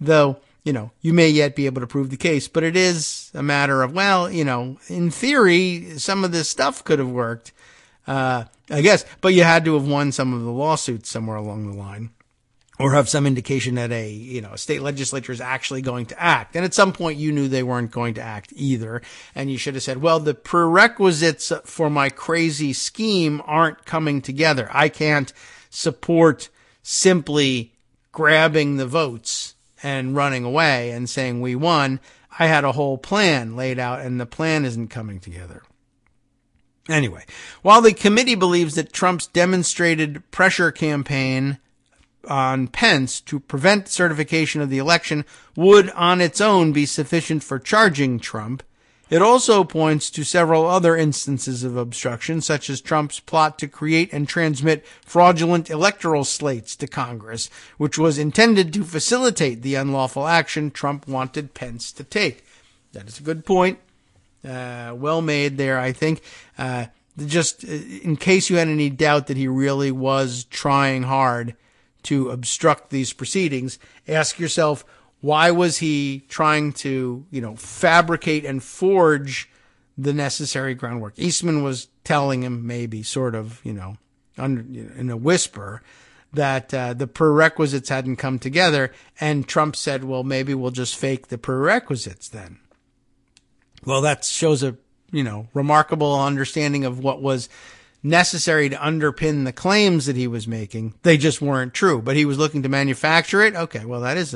though, you may yet be able to prove the case. But it is a matter of, in theory, some of this stuff could have worked, I guess. But you had to have won some of the lawsuits somewhere along the line, or have some indication that a state legislature is actually going to act. And at some point you knew they weren't going to act either. And you should have said, well, the prerequisites for my crazy scheme aren't coming together. I can't support simply grabbing the votes and running away and saying we won. I had a whole plan laid out and the plan isn't coming together. Anyway, while the committee believes that Trump's demonstrated pressure campaign on Pence to prevent certification of the election would on its own be sufficient for charging Trump, it also points to several other instances of obstruction, such as Trump's plot to create and transmit fraudulent electoral slates to Congress, which was intended to facilitate the unlawful action Trump wanted Pence to take. That is a good point. Well made there, I think. Just in case you had any doubt that he really was trying hard to obstruct these proceedings, ask yourself, why was he trying to, fabricate and forge the necessary groundwork? Eastman was telling him maybe sort of, in a whisper that the prerequisites hadn't come together. And Trump said, well, maybe we'll just fake the prerequisites then. Well, that shows a, remarkable understanding of what was necessary to underpin the claims that he was making. They just weren't true, but he was looking to manufacture it. Okay, well, that is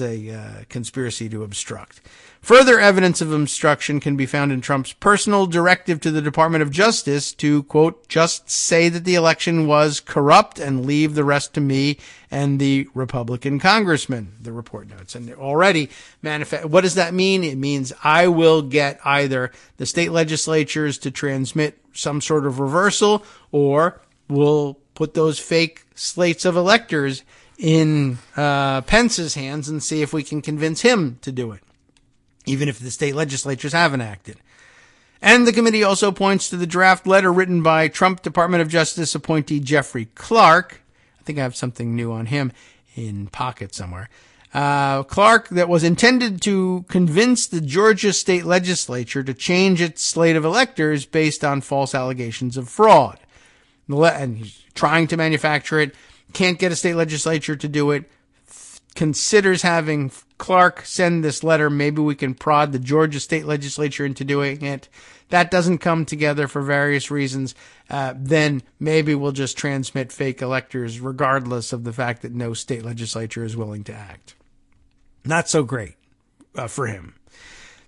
a conspiracy to obstruct. Further evidence of obstruction can be found in Trump's personal directive to the Department of Justice to, quote, just say that the election was corrupt and leave the rest to me and the Republican congressman, the report notes. And already what does that mean? It means I will get either the state legislatures to transmit some sort of reversal, or we'll put those fake slates of electors in Pence's hands and see if we can convince him to do it, even if the state legislatures haven't acted. And the committee also points to the draft letter written by Trump Department of Justice appointee Jeffrey Clark. I think I have something new on him in pocket somewhere. Clark, that was intended to convince the Georgia state legislature to change its slate of electors based on false allegations of fraud. And he's trying to manufacture it, can't get a state legislature to do it, considers having Clark send this letter. Maybe we can prod the Georgia state legislature into doing it. That doesn't come together for various reasons. Then maybe we'll just transmit fake electors regardless of the fact that no state legislature is willing to act. Not so great for him.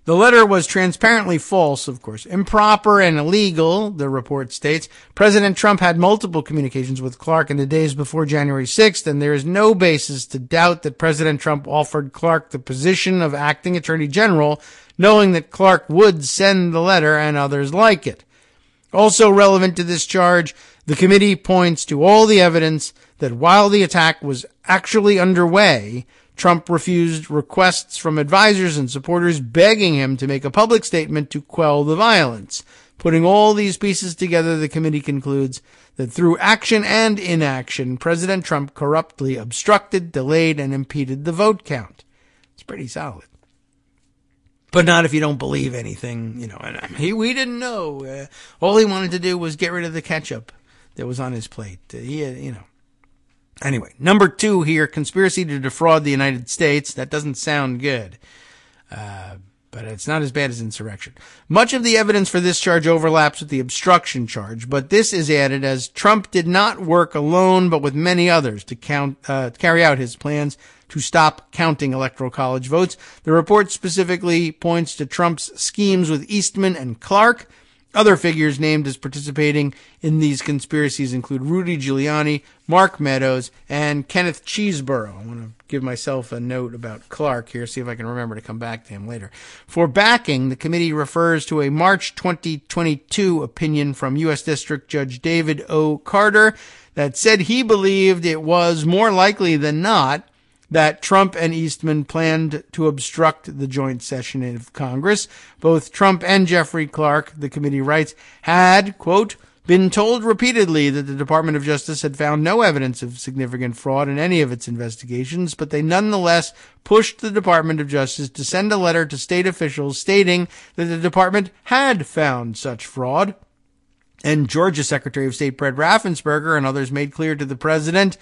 The letter was transparently false, of course, improper and illegal, the report states. President Trump had multiple communications with Clark in the days before January 6th, and there is no basis to doubt that President Trump offered Clark the position of acting attorney general, knowing that Clark would send the letter and others like it. Also relevant to this charge, the committee points to all the evidence that while the attack was actually underway, Trump refused requests from advisors and supporters begging him to make a public statement to quell the violence. Putting all these pieces together, the committee concludes that through action and inaction, President Trump corruptly obstructed, delayed, and impeded the vote count. It's pretty solid. But not if you don't believe anything, and we didn't know. All he wanted to do was get rid of the ketchup that was on his plate. Anyway, number 2 here, conspiracy to defraud the United States. That doesn't sound good, but it's not as bad as insurrection. Much of the evidence for this charge overlaps with the obstruction charge, but this is added as Trump did not work alone, but with many others to carry out his plans to stop counting Electoral College votes. The report specifically points to Trump's schemes with Eastman and Clark. Other figures named as participating in these conspiracies include Rudy Giuliani, Mark Meadows, and Kenneth Cheeseborough. I want to give myself a note about Clark here, see if I can remember to come back to him later. For backing, the committee refers to a March 2022 opinion from U.S. District Judge David O. Carter that said he believed it was more likely than not that Trump and Eastman planned to obstruct the joint session of Congress. Both Trump and Jeffrey Clark, the committee writes, had, quote, been told repeatedly that the Department of Justice had found no evidence of significant fraud in any of its investigations, but they nonetheless pushed the Department of Justice to send a letter to state officials stating that the department had found such fraud. And Georgia Secretary of State Brett Raffensperger and others made clear to the president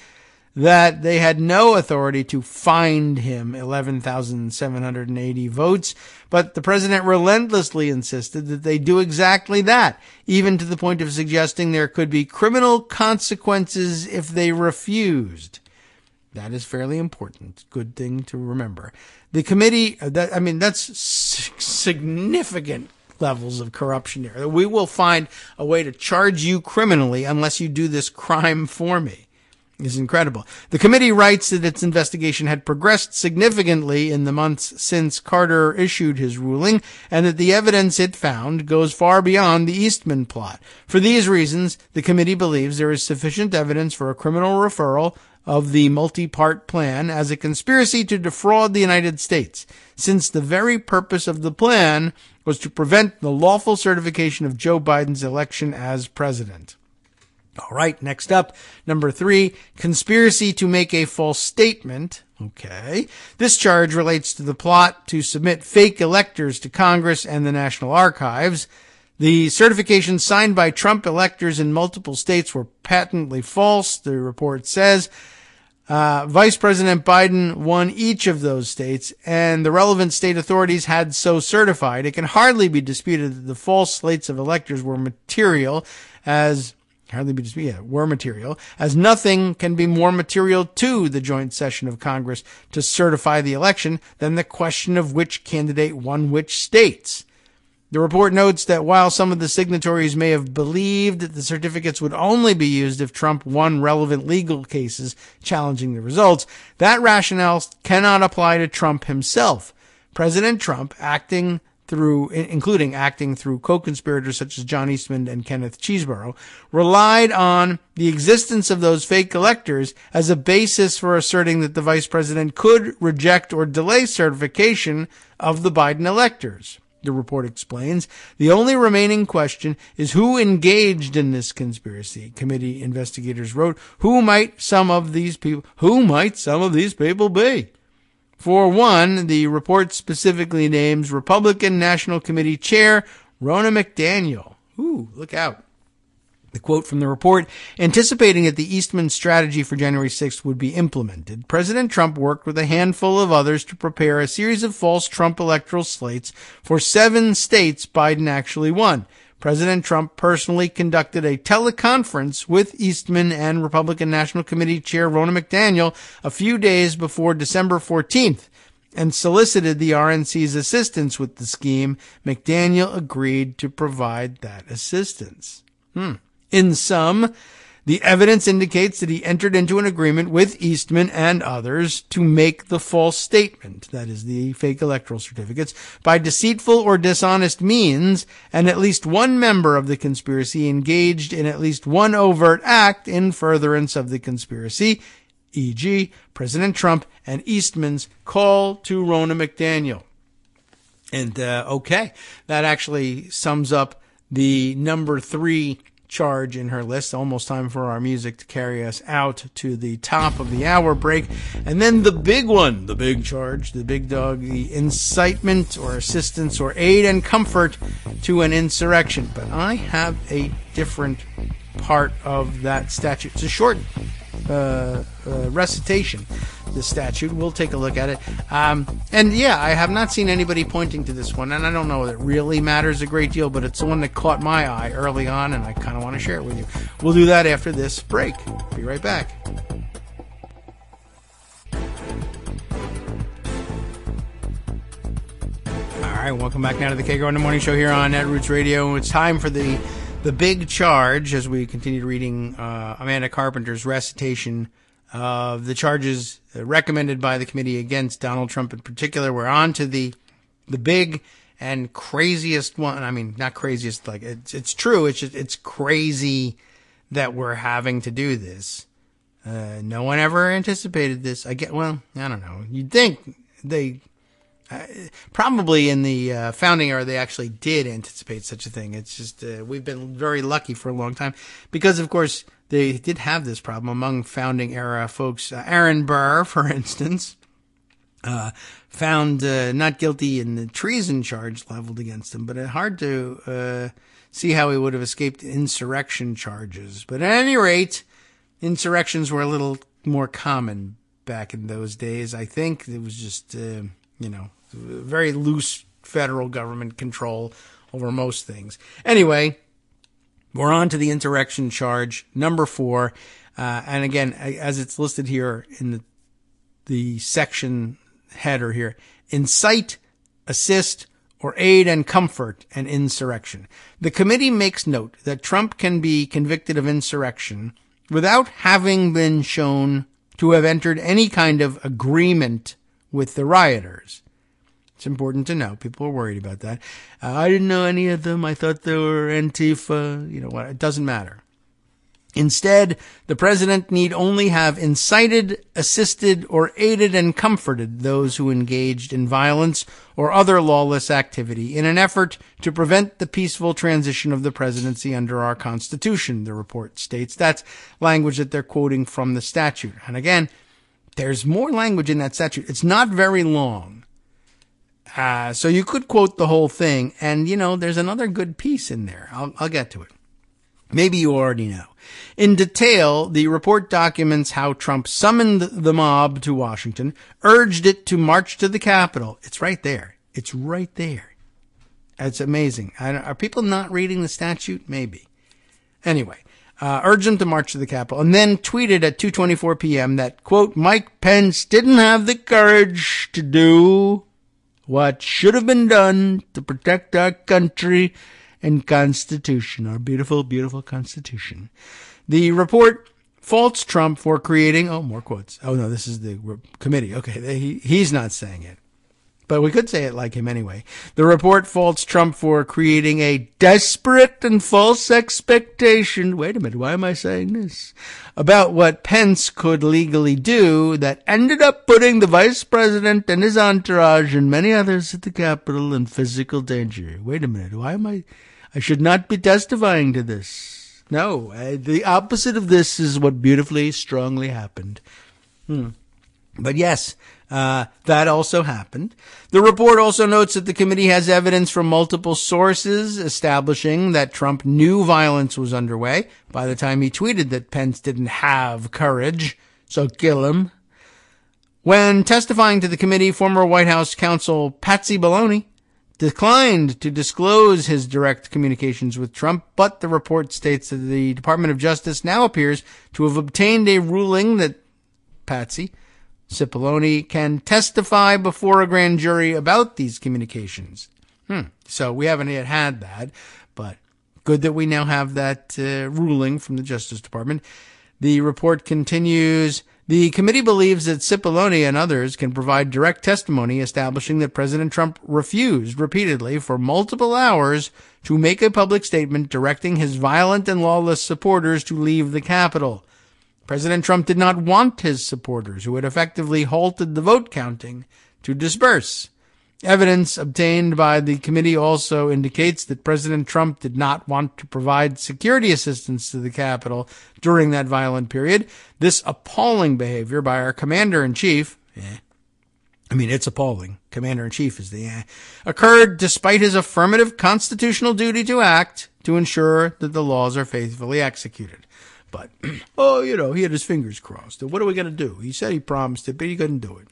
that they had no authority to find him 11,780 votes, but the president relentlessly insisted that they do exactly that, even to the point of suggesting there could be criminal consequences if they refused. That is fairly important. Good thing to remember. The committee, that's significant levels of corruption here. We will find a way to charge you criminally unless you do this crime for me. It's incredible. The committee writes that its investigation had progressed significantly in the months since Carter issued his ruling, and that the evidence it found goes far beyond the Eastman plot. For these reasons, the committee believes there is sufficient evidence for a criminal referral of the multi-part plan as a conspiracy to defraud the United States, since the very purpose of the plan was to prevent the lawful certification of Joe Biden's election as president. All right, next up, number 3, conspiracy to make a false statement. Okay. This charge relates to the plot to submit fake electors to Congress and the National Archives. The certifications signed by Trump electors in multiple states were patently false. The report says Vice President Biden won each of those states, and the relevant state authorities had so certified. It can hardly be disputed that the false slates of electors were material, as nothing can be more material to the joint session of Congress to certify the election than the question of which candidate won which states. The report notes that while some of the signatories may have believed that the certificates would only be used if Trump won relevant legal cases challenging the results, that rationale cannot apply to Trump himself. President Trump, including acting through co-conspirators such as John Eastman and Kenneth Chesebro, relied on the existence of those fake electors as a basis for asserting that the vice president could reject or delay certification of the Biden electors. The report explains, the only remaining question is who engaged in this conspiracy. Committee investigators wrote, who might some of these people be? For one, the report specifically names Republican National Committee Chair Ronna McDaniel. Ooh, look out. The quote from the report, anticipating that the Eastman strategy for January 6th would be implemented, President Trump worked with a handful of others to prepare a series of false Trump electoral slates for 7 states Biden actually won. President Trump personally conducted a teleconference with Eastman and Republican National Committee Chair Ronna McDaniel a few days before December 14th and solicited the RNC's assistance with the scheme. McDaniel agreed to provide that assistance. In sum, the evidence indicates that he entered into an agreement with Eastman and others to make the false statement, that is, the fake electoral certificates, by deceitful or dishonest means, and at least one member of the conspiracy engaged in at least one overt act in furtherance of the conspiracy, e.g., President Trump and Eastman's call to Ronna McDaniel. And, okay, that actually sums up the number 3 charge in her list. Almost time for our music to carry us out to the top of the hour break. And then the big one, the big charge, the big dog, the incitement or assistance or aid and comfort to an insurrection. But I have a different part of that statute. It's a short recitation, the statute. We'll take a look at it. And yeah, I have not seen anybody pointing to this one, and I don't know that it really matters a great deal, but it's the one that caught my eye early on, and I kind of want to share it with you. We'll do that after this break. Be right back. All right, welcome back now to the Kagro in the Morning Show here on Netroots Radio. It's time for the big charge as we continue reading Amanda Carpenter's recitation of the charges recommended by the committee against Donald Trump in particular. We're on to the big and craziest one. I mean, not craziest, like it's true. It's crazy that we're having to do this. No one ever anticipated this. I don't know. You'd think they probably in the founding era, they actually did anticipate such a thing. It's just we've been very lucky for a long time because, of course, they did have this problem among founding era folks. Aaron Burr, for instance, found not guilty in the treason charge leveled against him, but it's hard to see how he would have escaped insurrection charges. But at any rate, insurrections were a little more common back in those days. I think it was just, very loose federal government control over most things. Anyway, we're on to the insurrection charge, number 4. And again, as it's listed here in the section header here, incite, assist, or aid and comfort an insurrection. The committee makes note that Trump can be convicted of insurrection without having been shown to have entered any kind of agreement with the rioters. It's important to know. People are worried about that. I didn't know any of them. I thought they were Antifa. You know what? It doesn't matter. Instead, the president need only have incited, assisted, or aided and comforted those who engaged in violence or other lawless activity in an effort to prevent the peaceful transition of the presidency under our Constitution, the report states. That's language that they're quoting from the statute. And again, there's more language in that statute. It's not very long. So you could quote the whole thing, and, there's another good piece in there. I'll get to it. Maybe you already know. In detail, the report documents how Trump summoned the mob to Washington, urged it to march to the Capitol. It's right there. It's right there. It's amazing. Are people not reading the statute? Maybe. Anyway, urged them to march to the Capitol, and then tweeted at 2:24 p.m. that, quote, Mike Pence didn't have the courage to do what should have been done to protect our country and Constitution, our beautiful, beautiful Constitution. The report faults Trump for creating, more quotes. Oh, no, this is the committee. Okay, he's not saying it. But we could say it like him anyway. The report faults Trump for creating a desperate and false expectation. Wait a minute, why am I saying this? About what Pence could legally do that ended up putting the vice president and his entourage and many others at the Capitol in physical danger. Wait a minute, why am I should not be testifying to this. No, the opposite of this is what beautifully, strongly happened. But yes, that also happened. The report also notes that the committee has evidence from multiple sources establishing that Trump knew violence was underway by the time he tweeted that Pence didn't have courage, so kill him. When testifying to the committee, former White House counsel Patsy Baloney declined to disclose his direct communications with Trump, but the report states that the Department of Justice now appears to have obtained a ruling that Patsy Cipollone can testify before a grand jury about these communications. So we haven't yet had that, but good that we now have that ruling from the Justice Department. The report continues, the committee believes that Cipollone and others can provide direct testimony establishing that President Trump refused repeatedly for multiple hours to make a public statement directing his violent and lawless supporters to leave the Capitol. President Trump did not want his supporters, who had effectively halted the vote counting, to disperse. Evidence obtained by the committee also indicates that President Trump did not want to provide security assistance to the Capitol during that violent period. This appalling behavior by our commander-in-chief, it's appalling. Commander-in-chief is occurred despite his affirmative constitutional duty to act to ensure that the laws are faithfully executed. But, he had his fingers crossed. What are we going to do? He said he promised it, but he couldn't do it.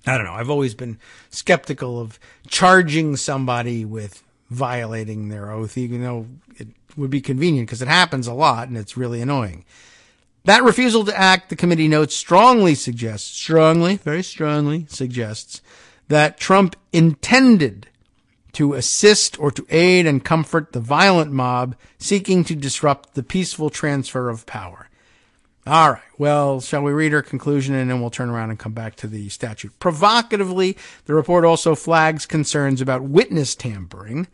I don't know. I've always been skeptical of charging somebody with violating their oath, even though it would be convenient because it happens a lot and it's really annoying. That refusal to act, the committee notes, very strongly suggests that Trump intended to assist or to aid and comfort the violent mob seeking to disrupt the peaceful transfer of power. All right, well, shall we read our conclusion and then we'll turn around and come back to the statute. Provocatively, the report also flags concerns about witness tampering.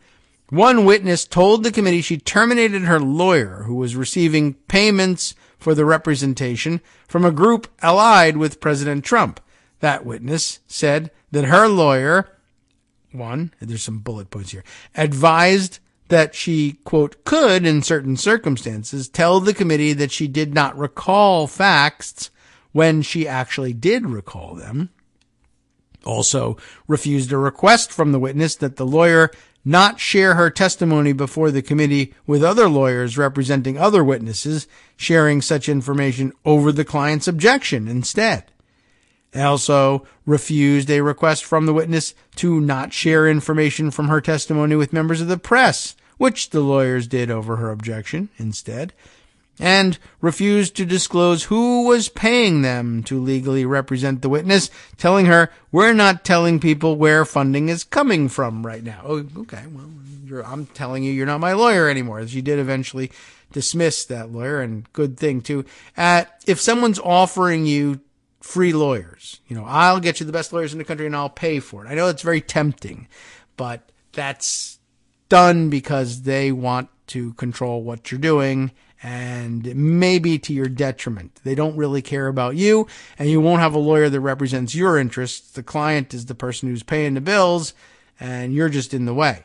One witness told the committee she terminated her lawyer, who was receiving payments for the representation from a group allied with President Trump. That witness said that her lawyer, there's some bullet points here, advised that she, quote, could, in certain circumstances, tell the committee that she did not recall facts when she actually did recall them. Also refused a request from the witness that the lawyer not share her testimony before the committee with other lawyers representing other witnesses, sharing such information over the client's objection instead. Also refused a request from the witness to not share information from her testimony with members of the press, which the lawyers did over her objection instead, and refused to disclose who was paying them to legally represent the witness, telling her, we're not telling people where funding is coming from right now. Oh, okay, well, I'm telling you, you're not my lawyer anymore. She did eventually dismiss that lawyer, and good thing too. If someone's offering you free lawyers, I'll get you the best lawyers in the country and I'll pay for it. I know it's very tempting, but that's done because they want to control what you're doing, and maybe to your detriment. They don't really care about you, and you won't have a lawyer that represents your interests. The client is the person who's paying the bills, and you're just in the way.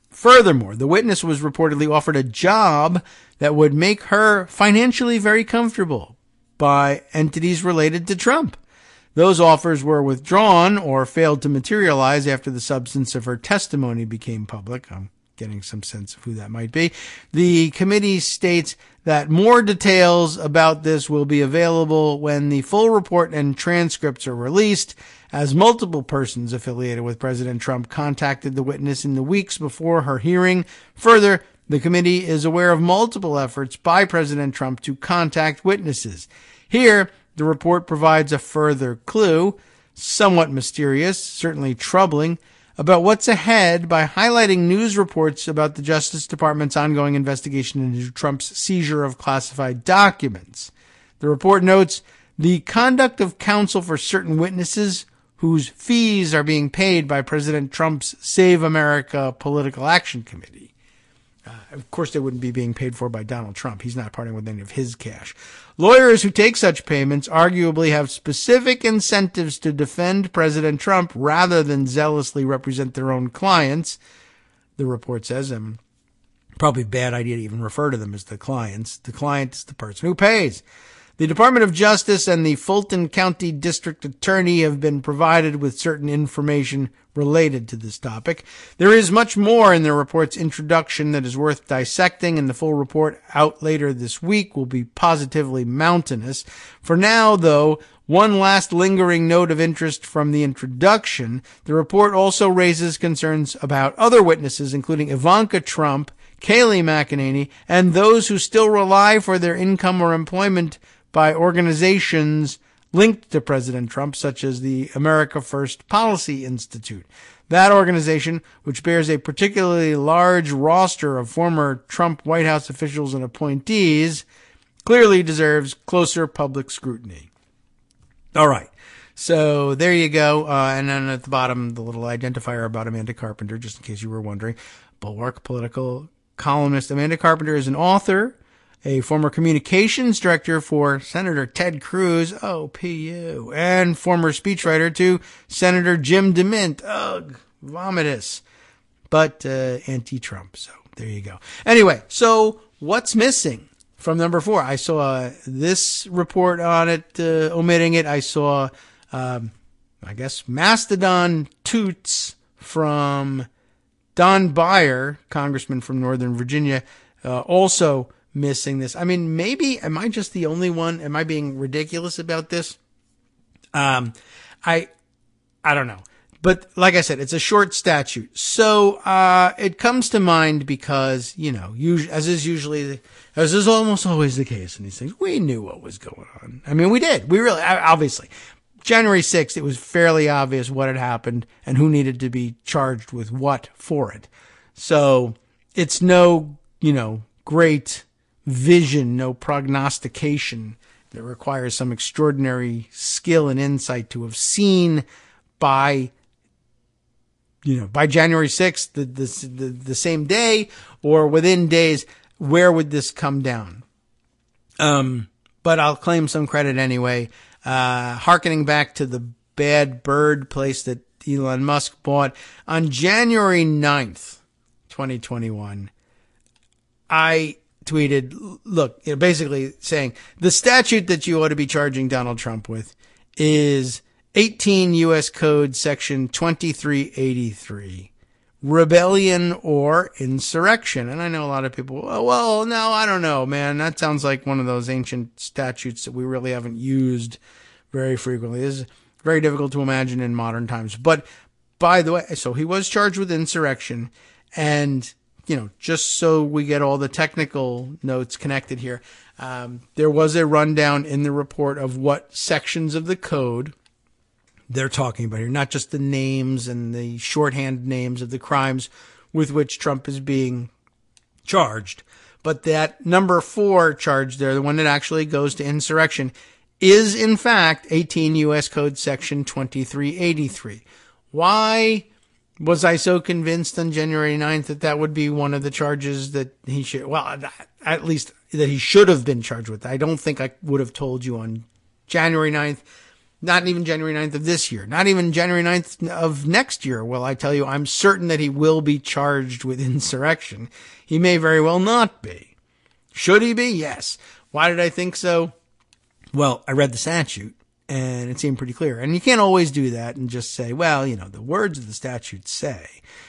Furthermore, the witness was reportedly offered a job that would make her financially very comfortable by entities related to Trump. Those offers were withdrawn or failed to materialize after the substance of her testimony became public. I'm getting some sense of who that might be. The committee states that more details about this will be available when the full report and transcripts are released, as multiple persons affiliated with President Trump contacted the witness in the weeks before her hearing. Further, the committee is aware of multiple efforts by President Trump to contact witnesses. Here, the report provides a further clue, somewhat mysterious, certainly troubling, about what's ahead by highlighting news reports about the Justice Department's ongoing investigation into Trump's seizure of classified documents. The report notes the conduct of counsel for certain witnesses whose fees are being paid by President Trump's Save America Political Action Committee. Of course, they wouldn't be being paid for by Donald Trump. He's not parting with any of his cash. Lawyers who take such payments arguably have specific incentives to defend President Trump rather than zealously represent their own clients, the report says. And probably a bad idea to even refer to them as the clients. The client is the person who pays. The Department of Justice and the Fulton County District Attorney have been provided with certain information related to this topic. There is much more in the report's introduction that is worth dissecting, and the full report out later this week will be positively mountainous. For now, though, one last lingering note of interest from the introduction. The report also raises concerns about other witnesses, including Ivanka Trump, Kayleigh McEnany, and those who still rely for their income or employment by organizations linked to President Trump, such as the America First Policy Institute. That organization, which bears a particularly large roster of former Trump White House officials and appointees, clearly deserves closer public scrutiny. All right. So there you go. And then at the bottom, the little identifier about Amanda Carpenter, just in case you were wondering. Bulwark political columnist Amanda Carpenter is an author, a former communications director for Senator Ted Cruz, PU, and former speechwriter to Senator Jim DeMint, vomitous, but anti-Trump. So there you go. Anyway, so what's missing from number 4? I saw this report on it, omitting it. I saw, I guess, Mastodon toots from Don Beyer, congressman from Northern Virginia, also missing this. I mean, maybe, am I just the only one? Am I being ridiculous about this? I don't know. But like I said, it's a short statute. So, it comes to mind because, as is almost always the case in these things, we knew what was going on. I mean, we did. We really, obviously. January 6th, it was fairly obvious what had happened and who needed to be charged with what for it. So, it's no, great vision, no prognostication that requires some extraordinary skill and insight to have seen by January 6th, the same day or within days, where would this come down? But I'll claim some credit anyway. Hearkening back to the Bad Bird place that Elon Musk bought on January 9th, 2021, I tweeted, look, basically saying the statute that you ought to be charging Donald Trump with is 18 U.S. Code Section 2383, rebellion or insurrection. And I know a lot of people, well, no, I don't know, man. That sounds like one of those ancient statutes that we really haven't used very frequently. This is very difficult to imagine in modern times. But by the way, so he was charged with insurrection, and just so we get all the technical notes connected here, there was a rundown in the report of what sections of the code they're talking about here, not just the names and the shorthand names of the crimes with which Trump is being charged, but that number 4 charge there, the one that actually goes to insurrection, is in fact 18 U.S. Code Section 2383. Why was I so convinced on January 9th that would be one of the charges that he should, at least that he should have been charged with? I don't think I would have told you on January 9th, not even January 9th of this year, not even January 9th of next year. Well, I tell you, I'm certain that he will be charged with insurrection. He may very well not be. Should he be? Yes. Why did I think so? Well, I read the statute, And it seemed pretty clear. And you can't always do that and just say, well, the words of the statute say,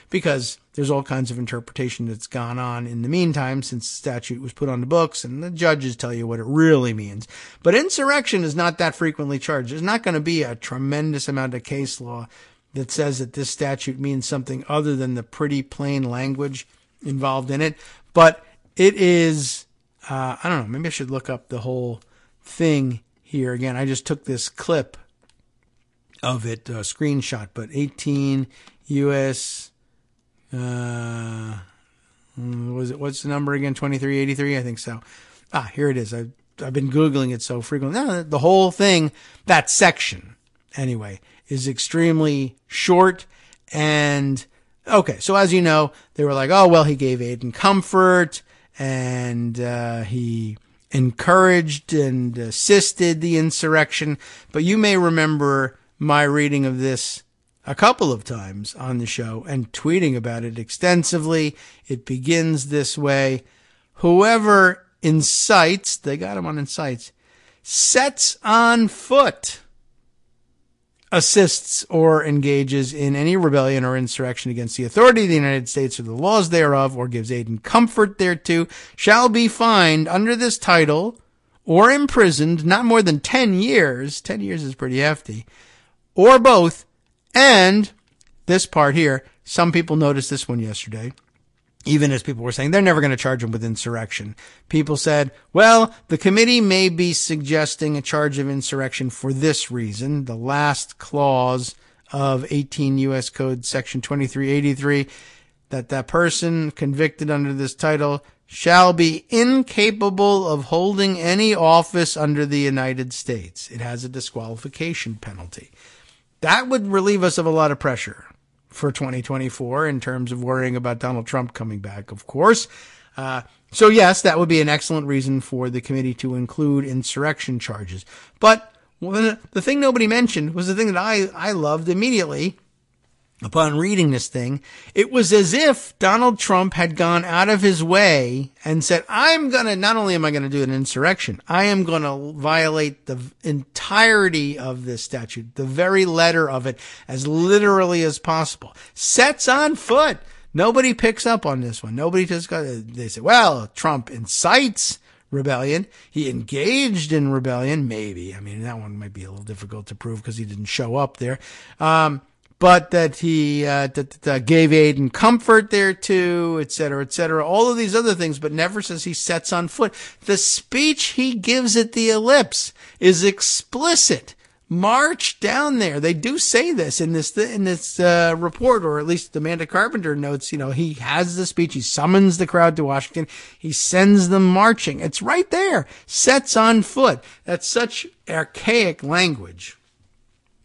because there's all kinds of interpretation that's gone on in the meantime since the statute was put on the books, and the judges tell you what it really means. But insurrection is not that frequently charged. There's not going to be a tremendous amount of case law that says that this statute means something other than the pretty plain language involved in it. But it is, I don't know, maybe I should look up the whole thing here again. I just took this clip of it, screenshot, but 18 U.S., what's the number again? 2383? I think so. Here it is. I've been Googling it so frequently. No, the whole thing, that section, anyway, is extremely short. And, okay, so as you know, they were like, oh, well, he gave aid and comfort, and he encouraged and assisted the insurrection. But you may remember my reading of this a couple of times on the show and tweeting about it extensively. It begins this way: whoever incites, they got him on incites, sets on foot, assists or engages in any rebellion or insurrection against the authority of the United States or the laws thereof, or gives aid and comfort thereto, shall be fined under this title or imprisoned not more than 10 years. 10 years is pretty hefty. Or both. And this part here, some people noticed this one yesterday, even as people were saying they're never going to charge him with insurrection. People said, well, the committee may be suggesting a charge of insurrection for this reason. The last clause of 18 U.S. Code Section 2383, that person convicted under this title shall be incapable of holding any office under the United States. It has a disqualification penalty. That would relieve us of a lot of pressure for 2024 in terms of worrying about Donald Trump coming back, of course. So yes, that would be an excellent reason for the committee to include insurrection charges. But the thing nobody mentioned was the thing that I loved immediately upon reading this thing. It was as if Donald Trump had gone out of his way and said, not only am I going to do an insurrection, I am going to violate the entirety of this statute, the very letter of it, as literally as possible. Sets on foot. Nobody picks up on this one. Nobody just they say, well, Trump incites rebellion. He engaged in rebellion. Maybe. I mean, that one might be a little difficult to prove because he didn't show up there. But that he gave aid and comfort thereto, et cetera, all of these other things, but never says he sets on foot. The speech he gives at the Ellipse is explicit. March down there. They do say this in this report, or at least Amanda Carpenter notes. He has the speech. He summons the crowd to Washington. He sends them marching. It's right there. Sets on foot. That's such archaic language.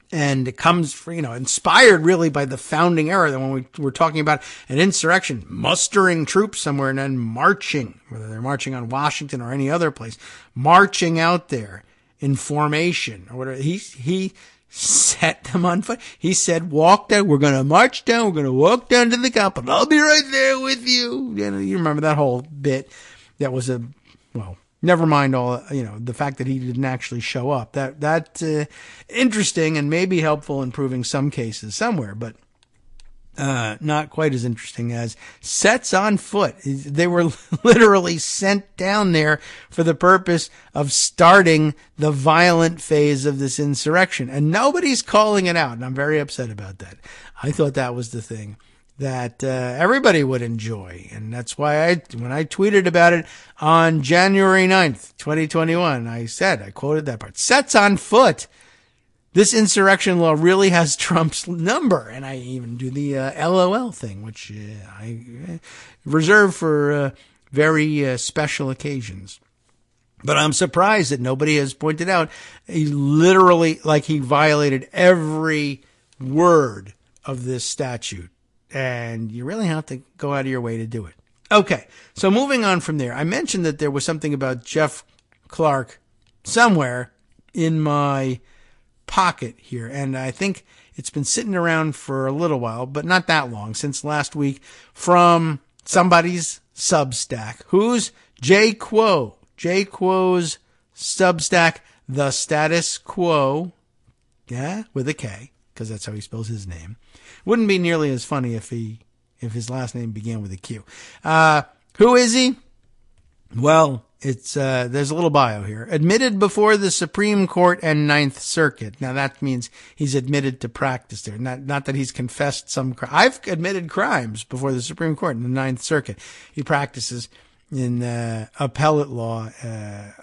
And it comes, inspired really by the founding era, that when we were talking about an insurrection, mustering troops somewhere and then marching, whether they're marching on Washington or any other place, marching out there in formation or whatever. He set them on foot. He said, walk down, we're going to march down, we're going to walk down to the Capitol. I'll be right there with you. You remember that whole bit. That was never mind all, the fact that he didn't actually show up. That's interesting and maybe helpful in proving some cases somewhere, but not quite as interesting as sets on foot. They were literally sent down there for the purpose of starting the violent phase of this insurrection. And nobody's calling it out, and I'm very upset about that. I thought that was the thing that everybody would enjoy. And that's why when I tweeted about it on January 9th, 2021, I quoted that part. Sets on foot. This insurrection law really has Trump's number. And I even do the LOL thing, which I reserve for very special occasions. But I'm surprised that nobody has pointed out he violated every word of this statute. And you really have to go out of your way to do it. Okay, so moving on from there, I mentioned that there was something about Jeff Clark somewhere in my pocket here, and I think it's been sitting around for a little while, but not that long, since last week, from somebody's Substack. Who's Jay Quo? Jay Quo's Substack, The Status Quo, with a K, because that's how he spells his name. Wouldn't be nearly as funny if his last name began with a Q. Who is he? Well, it's there's a little bio here. Admitted before the Supreme Court and Ninth Circuit. Now that means he's admitted to practice there. Not that he's confessed some crime. I've admitted crimes before the Supreme Court and the Ninth Circuit. He practices in appellate law.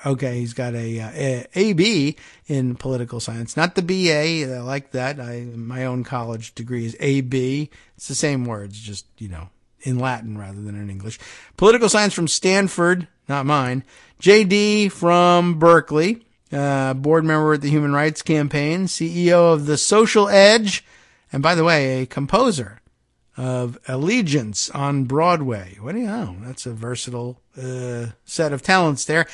Okay, he's got a AB in political science, not the BA. I like that. My own college degree is AB. It's the same words, just in Latin rather than in English. Political science from Stanford, not mine. JD from Berkeley, board member at the Human Rights Campaign, CEO of The Social Edge, and by the way, a composer of Allegiance on Broadway. What do you know? That's a versatile set of talents there.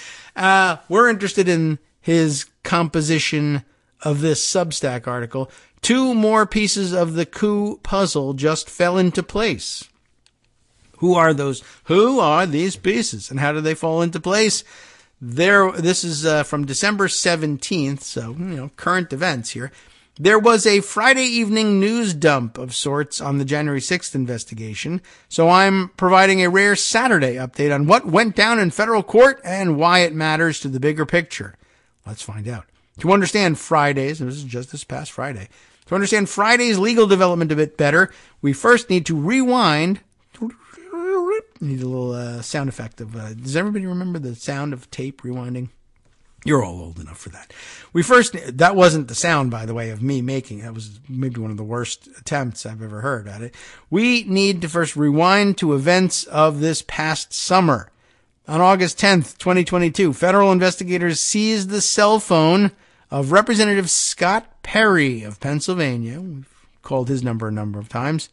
We're interested in his composition of this Substack article. 2 more pieces of the coup puzzle just fell into place. Who are these pieces, and how do they fall into place? This is from December 17th, so current events here. There was a Friday evening news dump of sorts on the January 6th investigation, so I'm providing a rare Saturday update on what went down in federal court and why it matters to the bigger picture. Let's find out. To understand Fridays, and this is just this past Friday, to understand Friday's legal development a bit better, we first need to rewind. Need a little sound effect of, does everybody remember the sound of tape rewinding? You're all old enough for that. That wasn't the sound, by the way, of me making. That was maybe one of the worst attempts I've ever heard at it. We need to first rewind to events of this past summer. On August 10th, 2022, federal investigators seized the cell phone of Representative Scott Perry of Pennsylvania. We've called his number a number of times.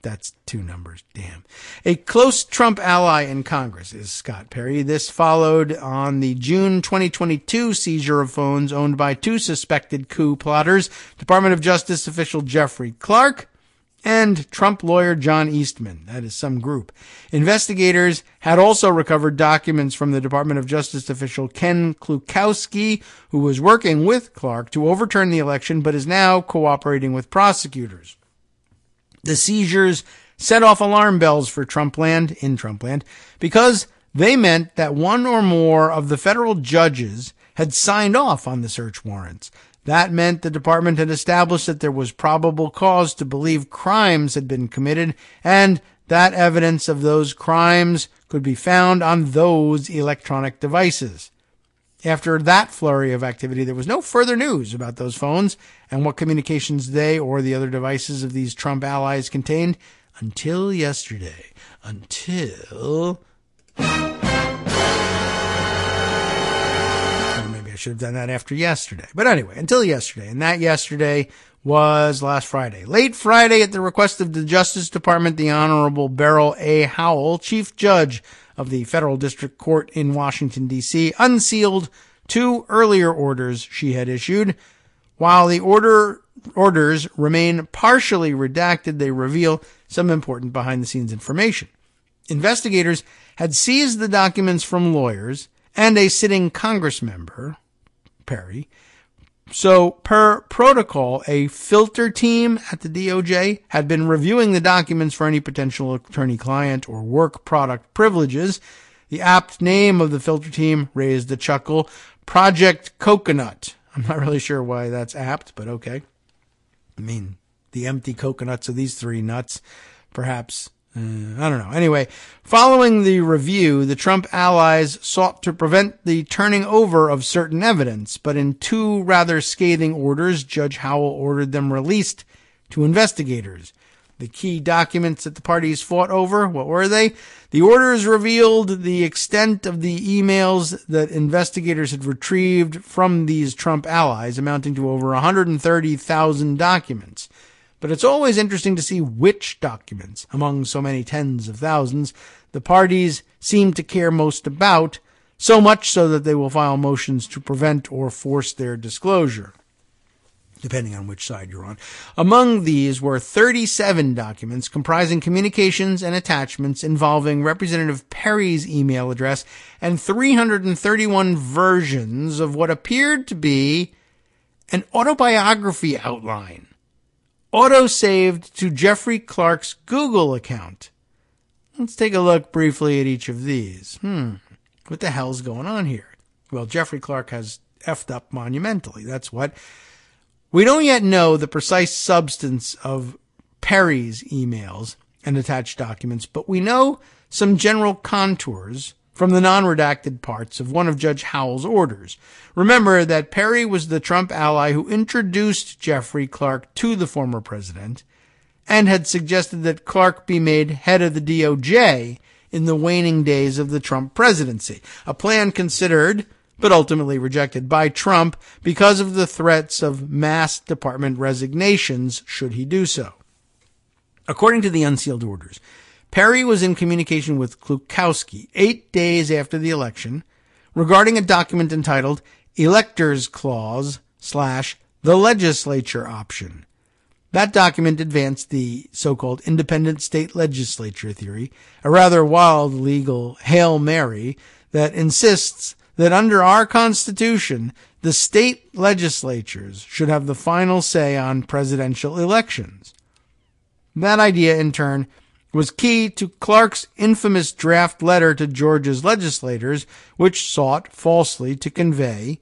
That's 2 numbers. Damn. A close Trump ally in Congress is Scott Perry. This followed on the June 2022 seizure of phones owned by 2 suspected coup plotters, Department of Justice official Jeffrey Clark and Trump lawyer John Eastman. That is some group. Investigators had also recovered documents from the Department of Justice official Ken Klukowski, who was working with Clark to overturn the election but is now cooperating with prosecutors. The seizures set off alarm bells for Trumpland, because they meant that one or more of the federal judges had signed off on the search warrants. That meant the department had established that there was probable cause to believe crimes had been committed, and that evidence of those crimes could be found on those electronic devices. After that flurry of activity, there was no further news about those phones and what communications they or the other devices of these Trump allies contained until yesterday. Or maybe I should have done that after yesterday. But anyway, until yesterday. And that yesterday was last Friday. Late Friday, at the request of the Justice Department, the Honorable Beryl A. Howell, Chief Judge of the Federal District Court in Washington, D.C., unsealed 2 earlier orders she had issued. While the orders remain partially redacted, they reveal some important behind-the-scenes information. Investigators had seized the documents from lawyers and a sitting Congress member, Perry. So, per protocol, a filter team at the DOJ had been reviewing the documents for any potential attorney-client or work product privileges. The apt name of the filter team raised a chuckle. Project Coconut. I'm not really sure why that's apt, but okay. I mean, the empty coconuts of these 3 nuts, perhaps. I don't know. Anyway, following the review, the Trump allies sought to prevent the turning over of certain evidence, but in 2 rather scathing orders, Judge Howell ordered them released to investigators. The key documents that the parties fought over, what were they? The orders revealed the extent of the emails that investigators had retrieved from these Trump allies, amounting to over 130,000 documents. But it's always interesting to see which documents, among so many tens of thousands, the parties seem to care most about, so much so that they will file motions to prevent or force their disclosure, depending on which side you're on. Among these were 37 documents comprising communications and attachments involving Representative Perry's email address and 331 versions of what appeared to be an autobiography outline, auto-saved to Jeffrey Clark's Google account. Let's take a look briefly at each of these. What the hell's going on here? Well, Jeffrey Clark has effed up monumentally. That's what. We don't yet know the precise substance of Perry's emails and attached documents, but we know some general contours from the non-redacted parts of one of Judge Howell's orders. Remember that Perry was the Trump ally who introduced Jeffrey Clark to the former president and had suggested that Clark be made head of the DOJ in the waning days of the Trump presidency, a plan considered but ultimately rejected by Trump because of the threats of mass department resignations should he do so. According to the unsealed orders, Perry was in communication with Klukowski 8 days after the election regarding a document entitled Electors Clause / the Legislature Option. That document advanced the so-called independent state legislature theory, a rather wild legal Hail Mary that insists that under our Constitution, the state legislatures should have the final say on presidential elections. That idea, in turn, was key to Clark's infamous draft letter to Georgia's legislators, which sought falsely to convey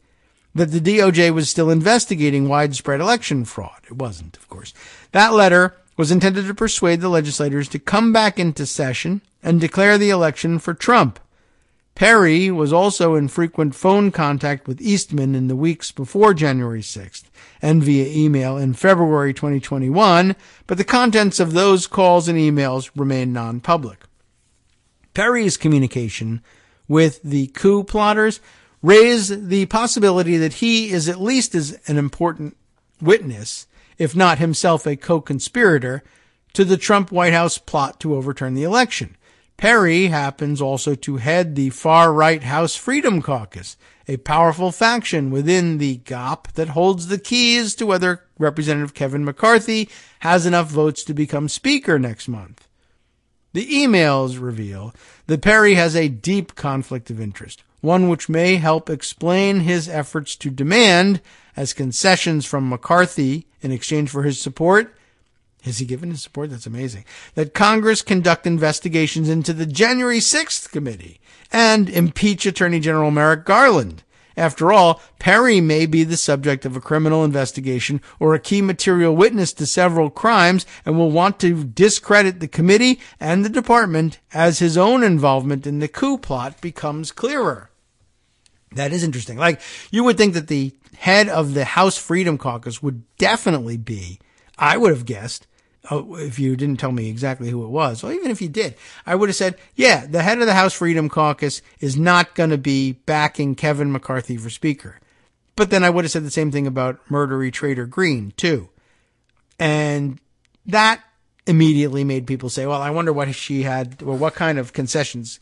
that the DOJ was still investigating widespread election fraud. It wasn't, of course. That letter was intended to persuade the legislators to come back into session and declare the election for Trump. Perry was also in frequent phone contact with Eastman in the weeks before January 6th and via email in February 2021, but the contents of those calls and emails remain non-public. Perry's communication with the coup plotters raised the possibility that he is at least as an important witness, if not himself a co-conspirator, to the Trump White House plot to overturn the election. Perry happens also to head the far-right House Freedom Caucus, a powerful faction within the GOP that holds the keys to whether Representative Kevin McCarthy has enough votes to become Speaker next month. The emails reveal that Perry has a deep conflict of interest, one which may help explain his efforts to demand, as concessions from McCarthy in exchange for his support, has he given his support? That's amazing. That Congress conduct investigations into the January 6th committee and impeach Attorney General Merrick Garland. After all, Perry may be the subject of a criminal investigation or a key material witness to several crimes and will want to discredit the committee and the department as his own involvement in the coup plot becomes clearer. That is interesting. Like, you would think that the head of the House Freedom Caucus would definitely be, I would have guessed, if you didn't tell me exactly who it was, or even if you did, I would have said, yeah, the head of the House Freedom Caucus is not going to be backing Kevin McCarthy for Speaker. But then I would have said the same thing about murdery Trader Green, too. And that immediately made people say, well, I wonder what she had, or what kind of concessions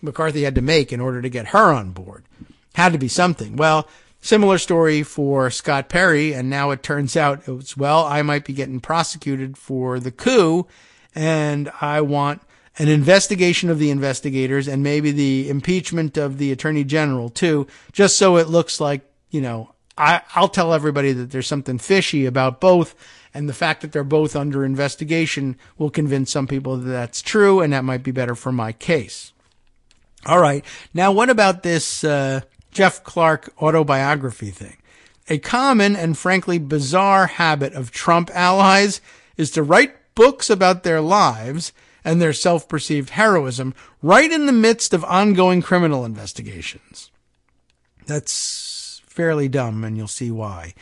McCarthy had to make in order to get her on board. Had to be something. Well, similar story for Scott Perry, and now it turns out it's, well, I might be getting prosecuted for the coup, and I want an investigation of the investigators and maybe the impeachment of the Attorney General, too, just so it looks like, you know, I'll tell everybody that there's something fishy about both, and the fact that they're both under investigation will convince some people that that's true, and that might be better for my case. All right. Now, what about this Jeff Clark autobiography thing? A common and frankly bizarre habit of Trump allies is to write books about their lives and their self-perceived heroism right in the midst of ongoing criminal investigations. That's fairly dumb, and you'll see why.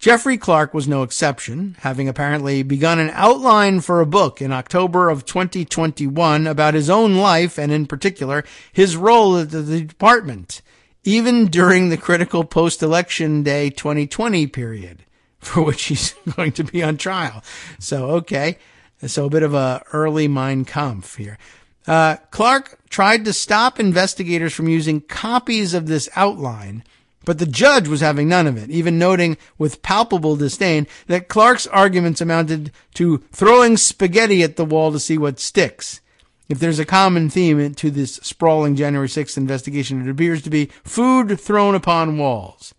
Jeffrey Clark was no exception, having apparently begun an outline for a book in October of 2021 about his own life and, in particular, his role at the department, even during the critical post-election day 2020 period, for which he's going to be on trial. So, okay. So a bit of a early Mein Kampf here. Clark tried to stop investigators from using copies of this outline, but the judge was having none of it, even noting with palpable disdain that Clark's arguments amounted to throwing spaghetti at the wall to see what sticks. If there's a common theme to this sprawling January 6th investigation, it appears to be food thrown upon walls.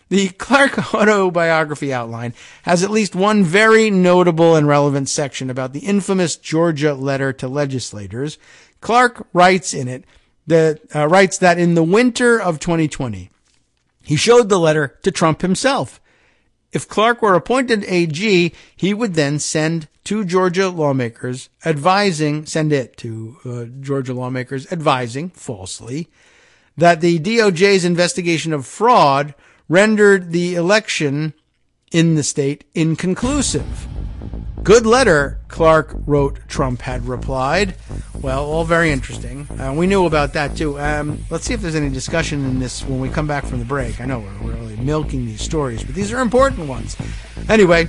The Clark autobiography outline has at least one very notable and relevant section about the infamous Georgia letter to legislators. Clark writes in it that in the winter of 2020, he showed the letter to Trump himself. If Clark were appointed AG, he would then send it to Georgia lawmakers advising falsely that the DOJ's investigation of fraud rendered the election in the state inconclusive. Good letter, Clark wrote, Trump had replied. Well, all very interesting. We knew about that, too. Let's see if there's any discussion in this when we come back from the break. I know we're really milking these stories, but these are important ones. Anyway,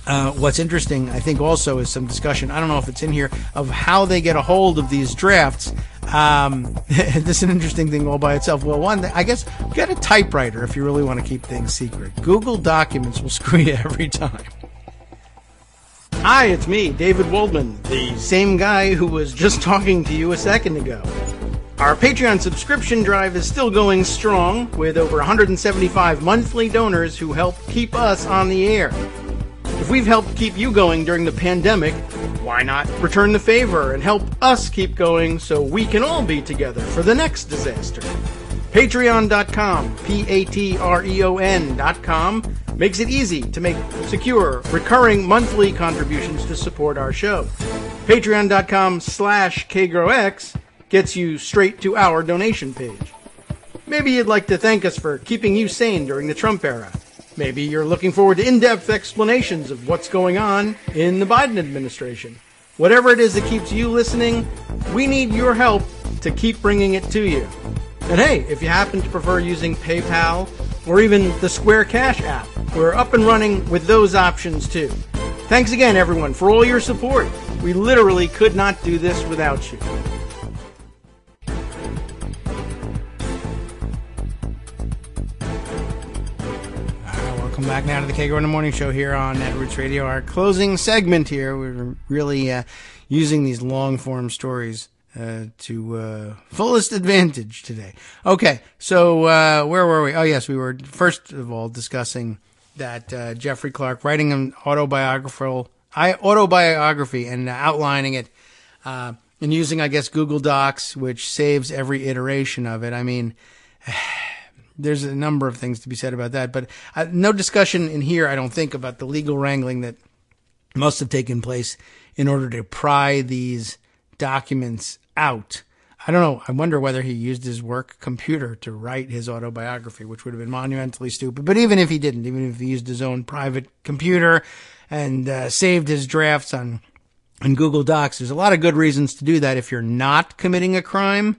what's interesting, I think, also is some discussion, I don't know if it's in here, of how they get a hold of these drafts. This is an interesting thing all by itself. Well, one, I guess, get a typewriter if you really want to keep things secret. Google Documents will screw you every time. Hi, it's me, David Waldman, the same guy who was just talking to you a second ago. Our Patreon subscription drive is still going strong, with over 175 monthly donors who help keep us on the air. If we've helped keep you going during the pandemic, why not return the favor and help us keep going so we can all be together for the next disaster? Patreon.com, Patreon.com, makes it easy to make secure, recurring monthly contributions to support our show. Patreon.com/KagroX gets you straight to our donation page. Maybe you'd like to thank us for keeping you sane during the Trump era. Maybe you're looking forward to in-depth explanations of what's going on in the Biden administration. Whatever it is that keeps you listening, we need your help to keep bringing it to you. And hey, if you happen to prefer using PayPal or even the Square Cash app, we're up and running with those options too. Thanks again, everyone, for all your support. We literally could not do this without you. Welcome back now to the Kagro in the Morning Show here on Net Roots Radio. Our closing segment here, we're really using these long-form stories to fullest advantage today. Okay, so where were we? Oh, yes, we were first of all discussing that Jeffrey Clark writing an autobiography and outlining it and using, I guess, Google Docs, which saves every iteration of it. I mean, there's a number of things to be said about that, but no discussion in here, I don't think, about the legal wrangling that must have taken place in order to pry these documents out. I don't know. I wonder whether he used his work computer to write his autobiography, which would have been monumentally stupid. But even if he didn't, even if he used his own private computer and saved his drafts on Google Docs, there's a lot of good reasons to do that if you're not committing a crime.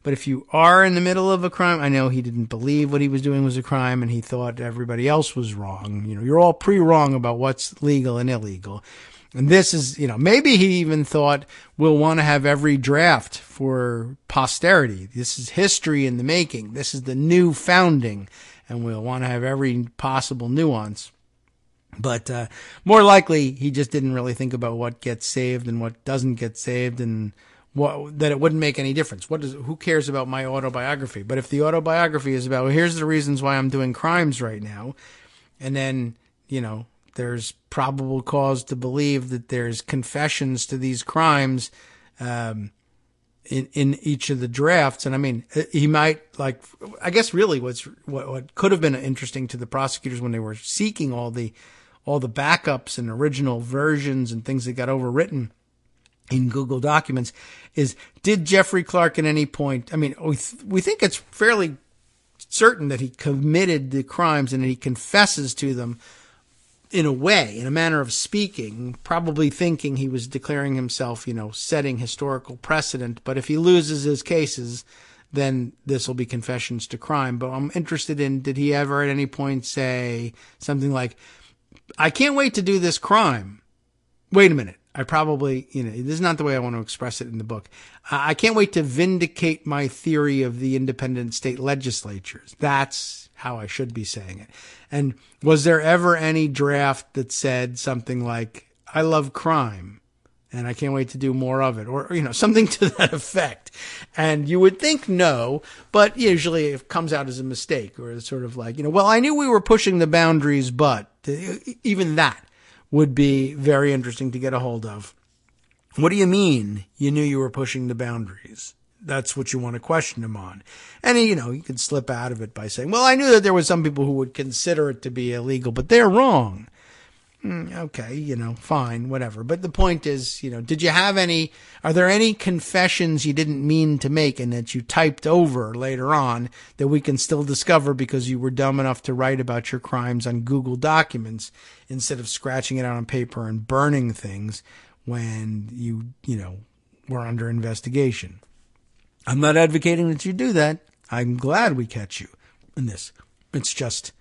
But if you are in the middle of a crime, I know he didn't believe what he was doing was a crime and he thought everybody else was wrong. You know, you're all pre-wrong about what's legal and illegal. And this is, you know, maybe he even thought we'll want to have every draft for posterity. This is history in the making. This is the new founding, and we'll want to have every possible nuance. But more likely, he just didn't really think about what gets saved and what doesn't get saved, and that it wouldn't make any difference. Who cares about my autobiography? But if the autobiography is about, well, here's the reasons why I'm doing crimes right now, and then, you know, there's probable cause to believe that there's confessions to these crimes in each of the drafts. And I mean, he might, like, I guess really what could have been interesting to the prosecutors when they were seeking all the backups and original versions and things that got overwritten in Google Documents is, did Jeffrey Clark at any point, I mean, we think it's fairly certain that he committed the crimes and that he confesses to them in a way, in a manner of speaking, probably thinking he was declaring himself, you know, setting historical precedent. But if he loses his cases, then this will be confessions to crime. But I'm interested in, did he ever at any point say something like, I can't wait to do this crime. Wait a minute. I probably, you know, this is not the way I want to express it in the book. I can't wait to vindicate my theory of the independent state legislatures. That's how I should be saying it. And was there ever any draft that said something like, I love crime? and I can't wait to do more of it, or, something to that effect. And you would think no, but usually it comes out as a mistake, or it's sort of like, well, I knew we were pushing the boundaries, but even that would be very interesting to get a hold of. What do you mean you knew you were pushing the boundaries? That's what you want to question him on. And, you could slip out of it by saying, well, I knew that there were some people who would consider it to be illegal, but they're wrong. Okay, fine, whatever. But the point is, are there any confessions you didn't mean to make and that you typed over later on that we can still discover because you were dumb enough to write about your crimes on Google Documents instead of scratching it out on paper and burning things when you were under investigation? I'm not advocating that you do that. I'm glad we catch you in this. It's just,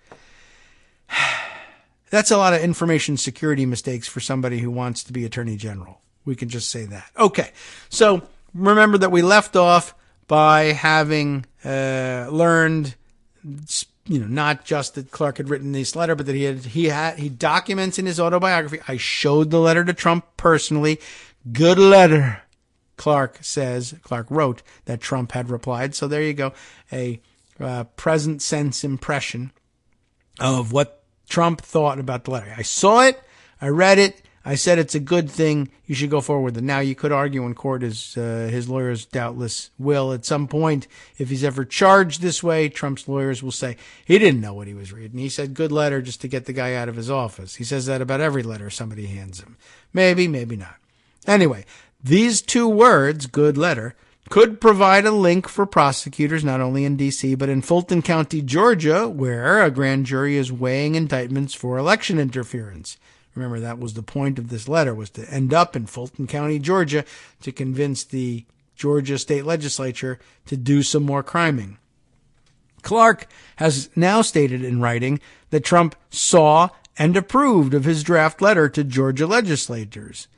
that's a lot of information security mistakes for somebody who wants to be Attorney General. We can just say that. Okay. So remember that we left off by having learned, not just that Clark had written this letter, but that he documents in his autobiography. I showed the letter to Trump personally. Good letter. Clark wrote that Trump had replied. So there you go. A present sense impression of what Trump thought about the letter. I saw it. I read it. I said it's a good thing. You should go forward with it. Now, you could argue in court, as his lawyers doubtless will at some point. If he's ever charged this way, Trump's lawyers will say he didn't know what he was reading. He said good letter just to get the guy out of his office. He says that about every letter somebody hands him. Maybe, maybe not. Anyway, these two words, good letter, could provide a link for prosecutors not only in D.C. but in Fulton County, Georgia, where a grand jury is weighing indictments for election interference. Remember, that was the point of this letter, was to end up in Fulton County, Georgia, to convince the Georgia state legislature to do some more criming. Clark has now stated in writing that Trump saw and approved of his draft letter to Georgia legislators,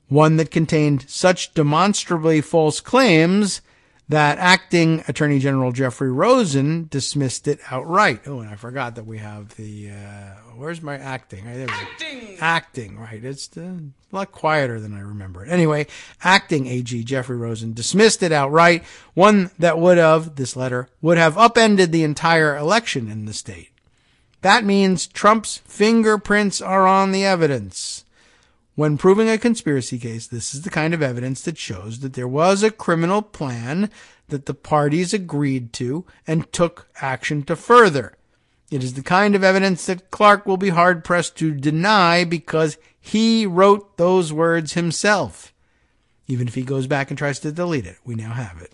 one that contained such demonstrably false claims that acting Attorney General Jeffrey Rosen dismissed it outright. Oh, and I forgot that we have the, where's my acting? Right, there we go. Acting, right. It's a lot quieter than I remember it. Anyway, acting AG Jeffrey Rosen dismissed it outright, one that this letter would have upended the entire election in the state. That means Trump's fingerprints are on the evidence. When proving a conspiracy case, this is the kind of evidence that shows that there was a criminal plan that the parties agreed to and took action to further. It is the kind of evidence that Clark will be hard-pressed to deny because he wrote those words himself. Even if he goes back and tries to delete it, we now have it.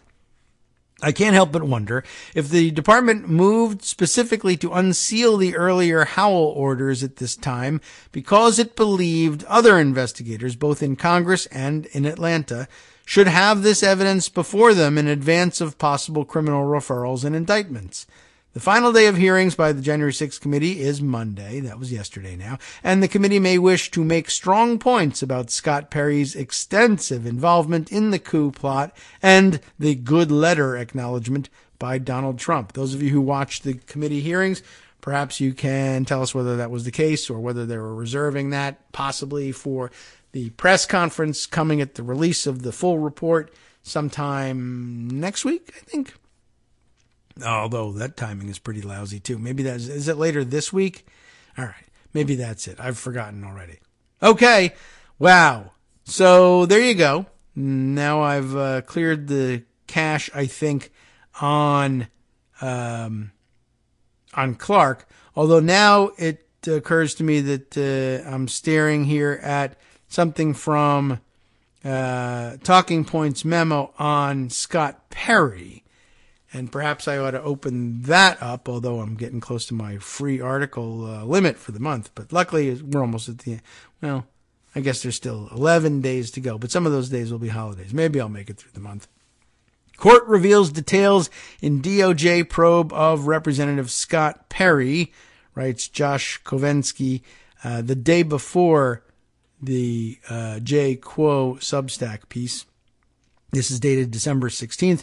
I can't help but wonder if the department moved specifically to unseal the earlier Howell orders at this time because it believed other investigators, both in Congress and in Atlanta, should have this evidence before them in advance of possible criminal referrals and indictments. The final day of hearings by the January 6th committee is Monday. That was yesterday now. And the committee may wish to make strong points about Scott Perry's extensive involvement in the coup plot and the good letter acknowledgement by Donald Trump. Those of you who watched the committee hearings, perhaps you can tell us whether that was the case or whether they were reserving that possibly for the press conference coming at the release of the full report sometime next week, I think. Although that timing is pretty lousy too. Maybe is it later this week? All right. Maybe that's it. I've forgotten already. Okay. Wow. So there you go. Now I've cleared the cache, I think, on Clark. Although now it occurs to me that I'm staring here at something from Talking Points memo on Scott Perry. And perhaps I ought to open that up, although I'm getting close to my free article limit for the month. But luckily, we're almost at the end. Well, I guess there's still 11 days to go, but some of those days will be holidays. Maybe I'll make it through the month. Court reveals details in DOJ probe of Representative Scott Perry, writes Josh Kovensky, the day before the J. Quo Substack piece. This is dated December 16th.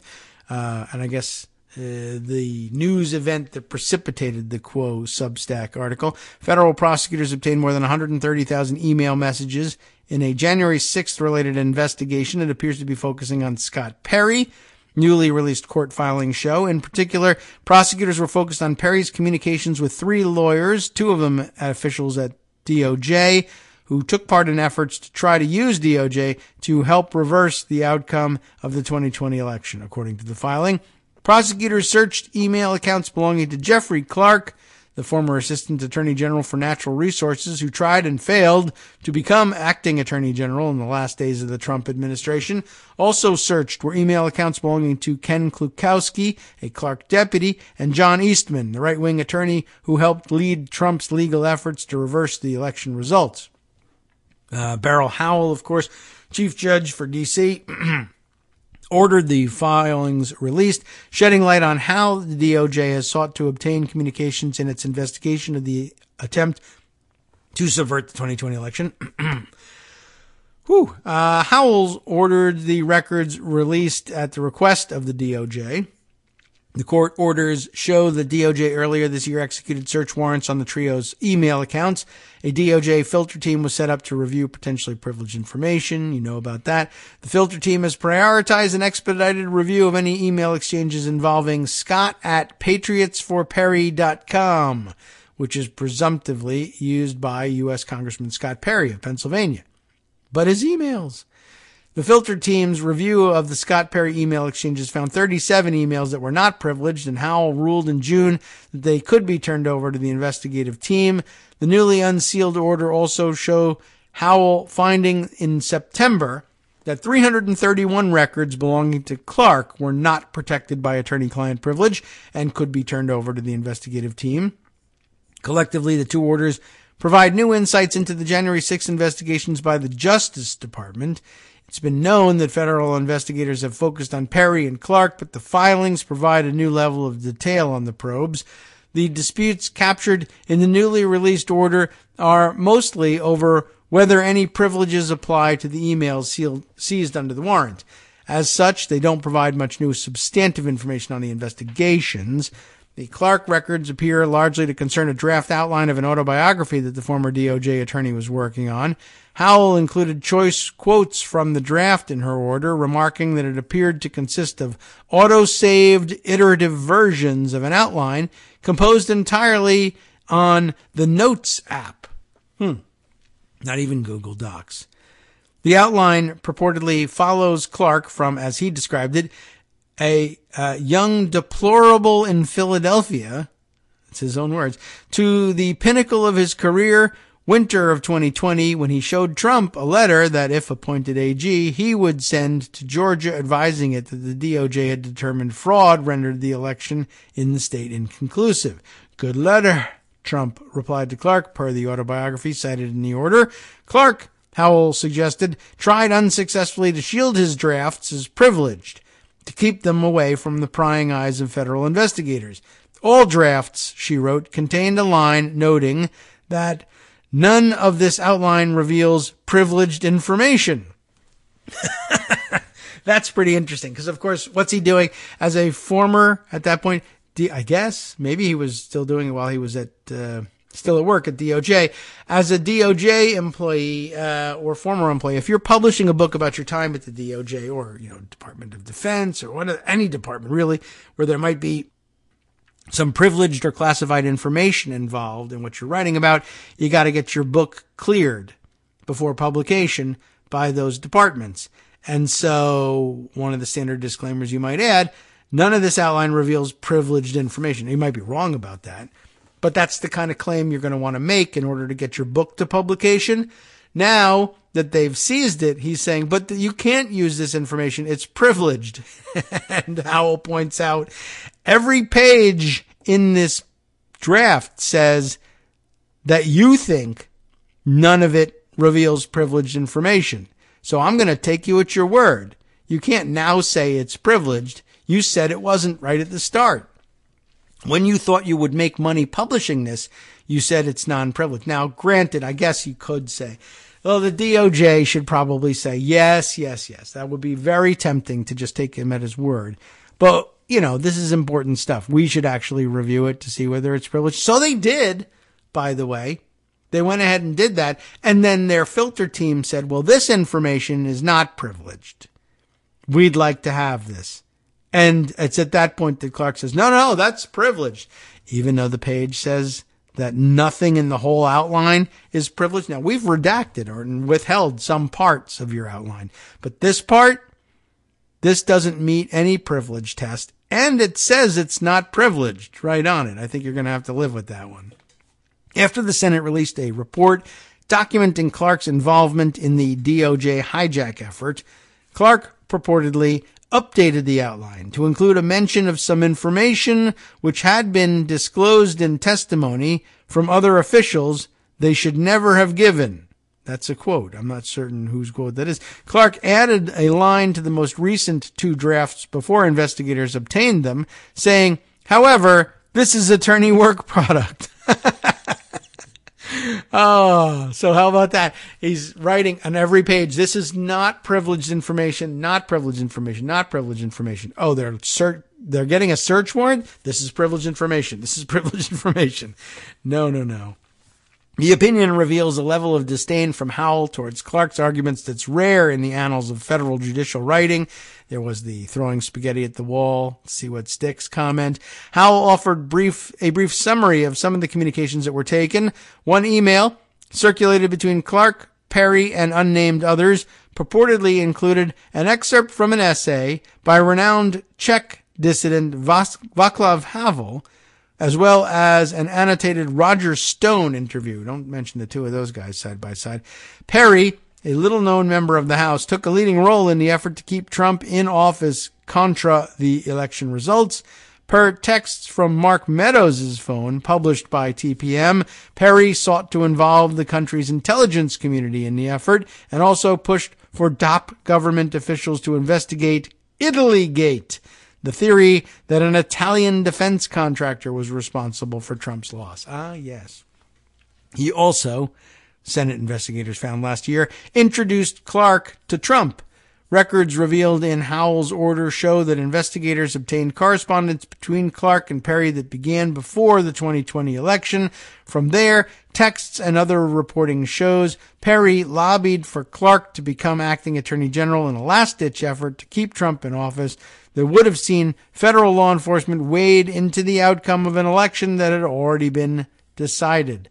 And I guess the news event that precipitated the Quo Substack article. Federal prosecutors obtained more than 130,000 email messages In a January 6th related investigation, it appears to be focusing on Scott Perry. Newly released court filings show. In particular, prosecutors were focused on Perry's communications with 3 lawyers, 2 of them officials at DOJ, who took part in efforts to try to use DOJ to help reverse the outcome of the 2020 election. According to the filing, prosecutors searched email accounts belonging to Jeffrey Clark, the former Assistant Attorney General for Natural Resources, who tried and failed to become acting Attorney General in the last days of the Trump administration. Also searched were email accounts belonging to Ken Klukowski, a Clark deputy, and John Eastman, the right-wing attorney who helped lead Trump's legal efforts to reverse the election results. Beryl Howell, of course, Chief Judge for D.C., ordered the filings released, shedding light on how the DOJ has sought to obtain communications in its investigation of the attempt to subvert the 2020 election. Howell ordered the records released at the request of the DOJ. The court orders show the DOJ earlier this year executed search warrants on the trio's email accounts. A DOJ filter team was set up to review potentially privileged information. You know about that. The filter team has prioritized an expedited review of any email exchanges involving Scott at patriotsforperry.com, which is presumptively used by U.S. Congressman Scott Perry of Pennsylvania. But his emails. The filter team's review of the Scott Perry email exchanges found 37 emails that were not privileged, and Howell ruled in June that they could be turned over to the investigative team. The newly unsealed order also show Howell finding in September that 331 records belonging to Clark were not protected by attorney-client privilege and could be turned over to the investigative team. Collectively, the 2 orders provide new insights into the January 6 investigations by the Justice Department. It's been known that federal investigators have focused on Perry and Clark, but the filings provide a new level of detail on the probes. The disputes captured in the newly released order are mostly over whether any privileges apply to the emails seized under the warrant. As such, they don't provide much new substantive information on the investigations. The Clark records appear largely to concern a draft outline of an autobiography that the former DOJ attorney was working on. Howell included choice quotes from the draft in her order, remarking that it appeared to consist of auto-saved iterative versions of an outline composed entirely on the Notes app. Not even Google Docs. The outline purportedly follows Clark from, as he described it, a young deplorable in Philadelphia, it's his own words, to the pinnacle of his career, winter of 2020, when he showed Trump a letter that, if appointed AG, he would send to Georgia, advising it that the DOJ had determined fraud rendered the election in the state inconclusive. Good letter, Trump replied to Clark, per the autobiography cited in the order. Clark, Howell suggested, tried unsuccessfully to shield his drafts as privileged, to keep them away from the prying eyes of federal investigators. All drafts, she wrote, contained a line noting that none of this outline reveals privileged information. That's pretty interesting, because, of course, what's he doing as a former, at that point, I guess, maybe he was still doing it while he was still at work at DOJ. As a DOJ employee or former employee, if you're publishing a book about your time at the DOJ or, Department of Defense or any department, really, where there might be some privileged or classified information involved in what you're writing about, you got to get your book cleared before publication by those departments. And so one of the standard disclaimers you might add, none of this outline reveals privileged information. You might be wrong about that, but that's the kind of claim you're going to want to make in order to get your book to publication. Now that they've seized it, he's saying, but you can't use this information. It's privileged. And Howell points out every page in this draft says that you think none of it reveals privileged information. So I'm going to take you at your word. You can't now say it's privileged. You said it wasn't right at the start. When you thought you would make money publishing this, you said it's non-privileged. Now, granted, I guess you could say, well, the DOJ should probably say, yes. That would be very tempting to just take him at his word. But, this is important stuff. We should actually review it to see whether it's privileged. So they did, by the way. They went ahead and did that, and then their filter team said, well, this information is not privileged. We'd like to have this. And it's at that point that Clark says, no, that's privileged, even though the page says that nothing in the whole outline is privileged. Now, we've redacted or withheld some parts of your outline, but this part, this doesn't meet any privilege test, and it says it's not privileged right on it. I think you're going to have to live with that one. After the Senate released a report documenting Clark's involvement in the DOJ hijack effort, Clark purportedly updated the outline to include a mention of some information which had been disclosed in testimony from other officials they should never have given. That's a quote. I'm not certain whose quote that is. Clark added a line to the most recent 2 drafts before investigators obtained them, saying, however, this is attorney work product. Oh, so how about that? He's writing on every page, this is not privileged information, not privileged information, not privileged information. Oh, they're getting a search warrant? This is privileged information. This is privileged information. No. The opinion reveals a level of disdain from Howell towards Clark's arguments that's rare in the annals of federal judicial writing. There was the throwing spaghetti at the wall, see what sticks comment. Howell offered a brief summary of some of the communications that were taken. One email circulated between Clark, Perry, and unnamed others purportedly included an excerpt from an essay by renowned Czech dissident Václav Havel, as well as an annotated Roger Stone interview. Don't mention the 2 of those guys side by side. Perry, a little-known member of the House, took a leading role in the effort to keep Trump in office contra the election results. Per texts from Mark Meadows' phone, published by TPM, Perry sought to involve the country's intelligence community in the effort and also pushed for top government officials to investigate Italygate, the theory that an Italian defense contractor was responsible for Trump's loss. Ah, yes. He also, Senate investigators found last year, introduced Clark to Trump. Records revealed in Howell's order show that investigators obtained correspondence between Clark and Perry that began before the 2020 election. From there, texts and other reporting shows Perry lobbied for Clark to become acting attorney general in a last-ditch effort to keep Trump in office that would have seen federal law enforcement wade into the outcome of an election that had already been decided.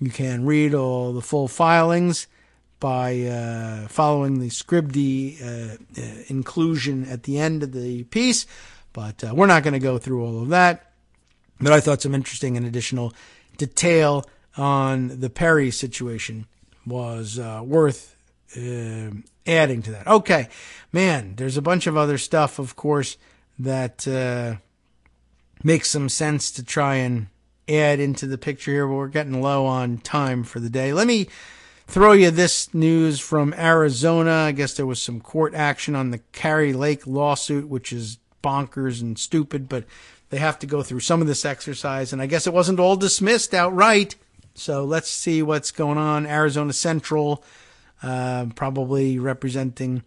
You can read all the full filings by following the Scribd inclusion at the end of the piece, but we're not going to go through all of that. But I thought some interesting and additional detail on the Perry situation was worth adding to that. Okay, man, there's a bunch of other stuff, of course, that makes some sense to try and add into the picture here, but we're getting low on time for the day. Let me throw you this news from Arizona. I guess there was some court action on the Kari Lake lawsuit, which is bonkers and stupid, but they have to go through some of this exercise, and I guess it wasn't all dismissed outright. So let's see what's going on. Arizona Central, probably representing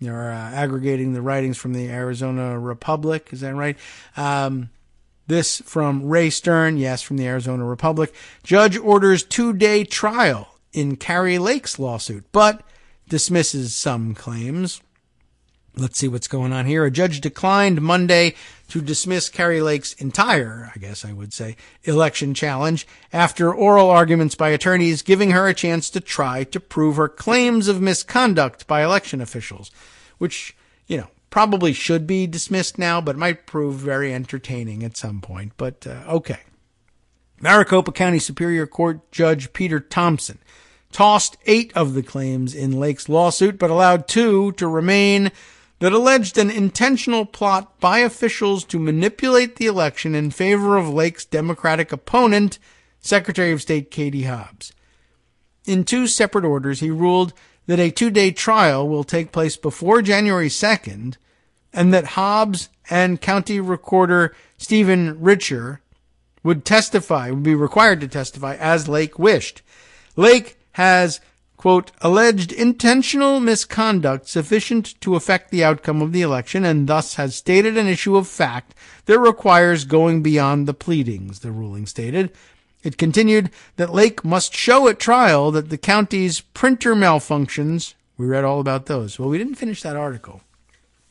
or aggregating the writings from the Arizona Republic. Is that right? This from Ray Stern, yes, from the Arizona Republic. Judge orders 2-day trial in Kari Lake's lawsuit, but dismisses some claims. Let's see what's going on here. A judge declined Monday to dismiss Kari Lake's entire, I guess I would say, election challenge after oral arguments by attorneys giving her a chance to try to prove her claims of misconduct by election officials, which, probably should be dismissed now, but might prove very entertaining at some point. But, okay. Maricopa County Superior Court Judge Peter Thompson tossed 8 of the claims in Lake's lawsuit, but allowed 2 to remain that alleged an intentional plot by officials to manipulate the election in favor of Lake's Democratic opponent, Secretary of State Katie Hobbs. In 2 separate orders, he ruled that a 2-day trial will take place before January 2nd, and that Hobbs and County Recorder Stephen Richer would be required to testify as Lake wished. Lake has, quote, alleged intentional misconduct sufficient to affect the outcome of the election and thus has stated an issue of fact that requires going beyond the pleadings, the ruling stated. It continued that Lake must show at trial that the county's printer malfunctions, we read all about those. Well, we didn't finish that article.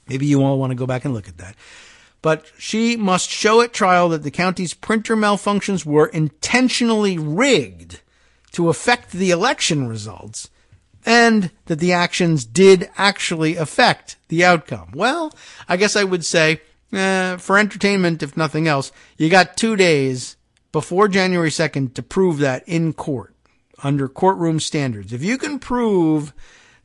Maybe you all want to go back and look at that. But she must show at trial that the county's printer malfunctions were intentionally rigged to affect the election results, and that the actions did actually affect the outcome. Well, I guess I would say, for entertainment, if nothing else, you got 2 days before January 2nd to prove that in court, under courtroom standards. If you can prove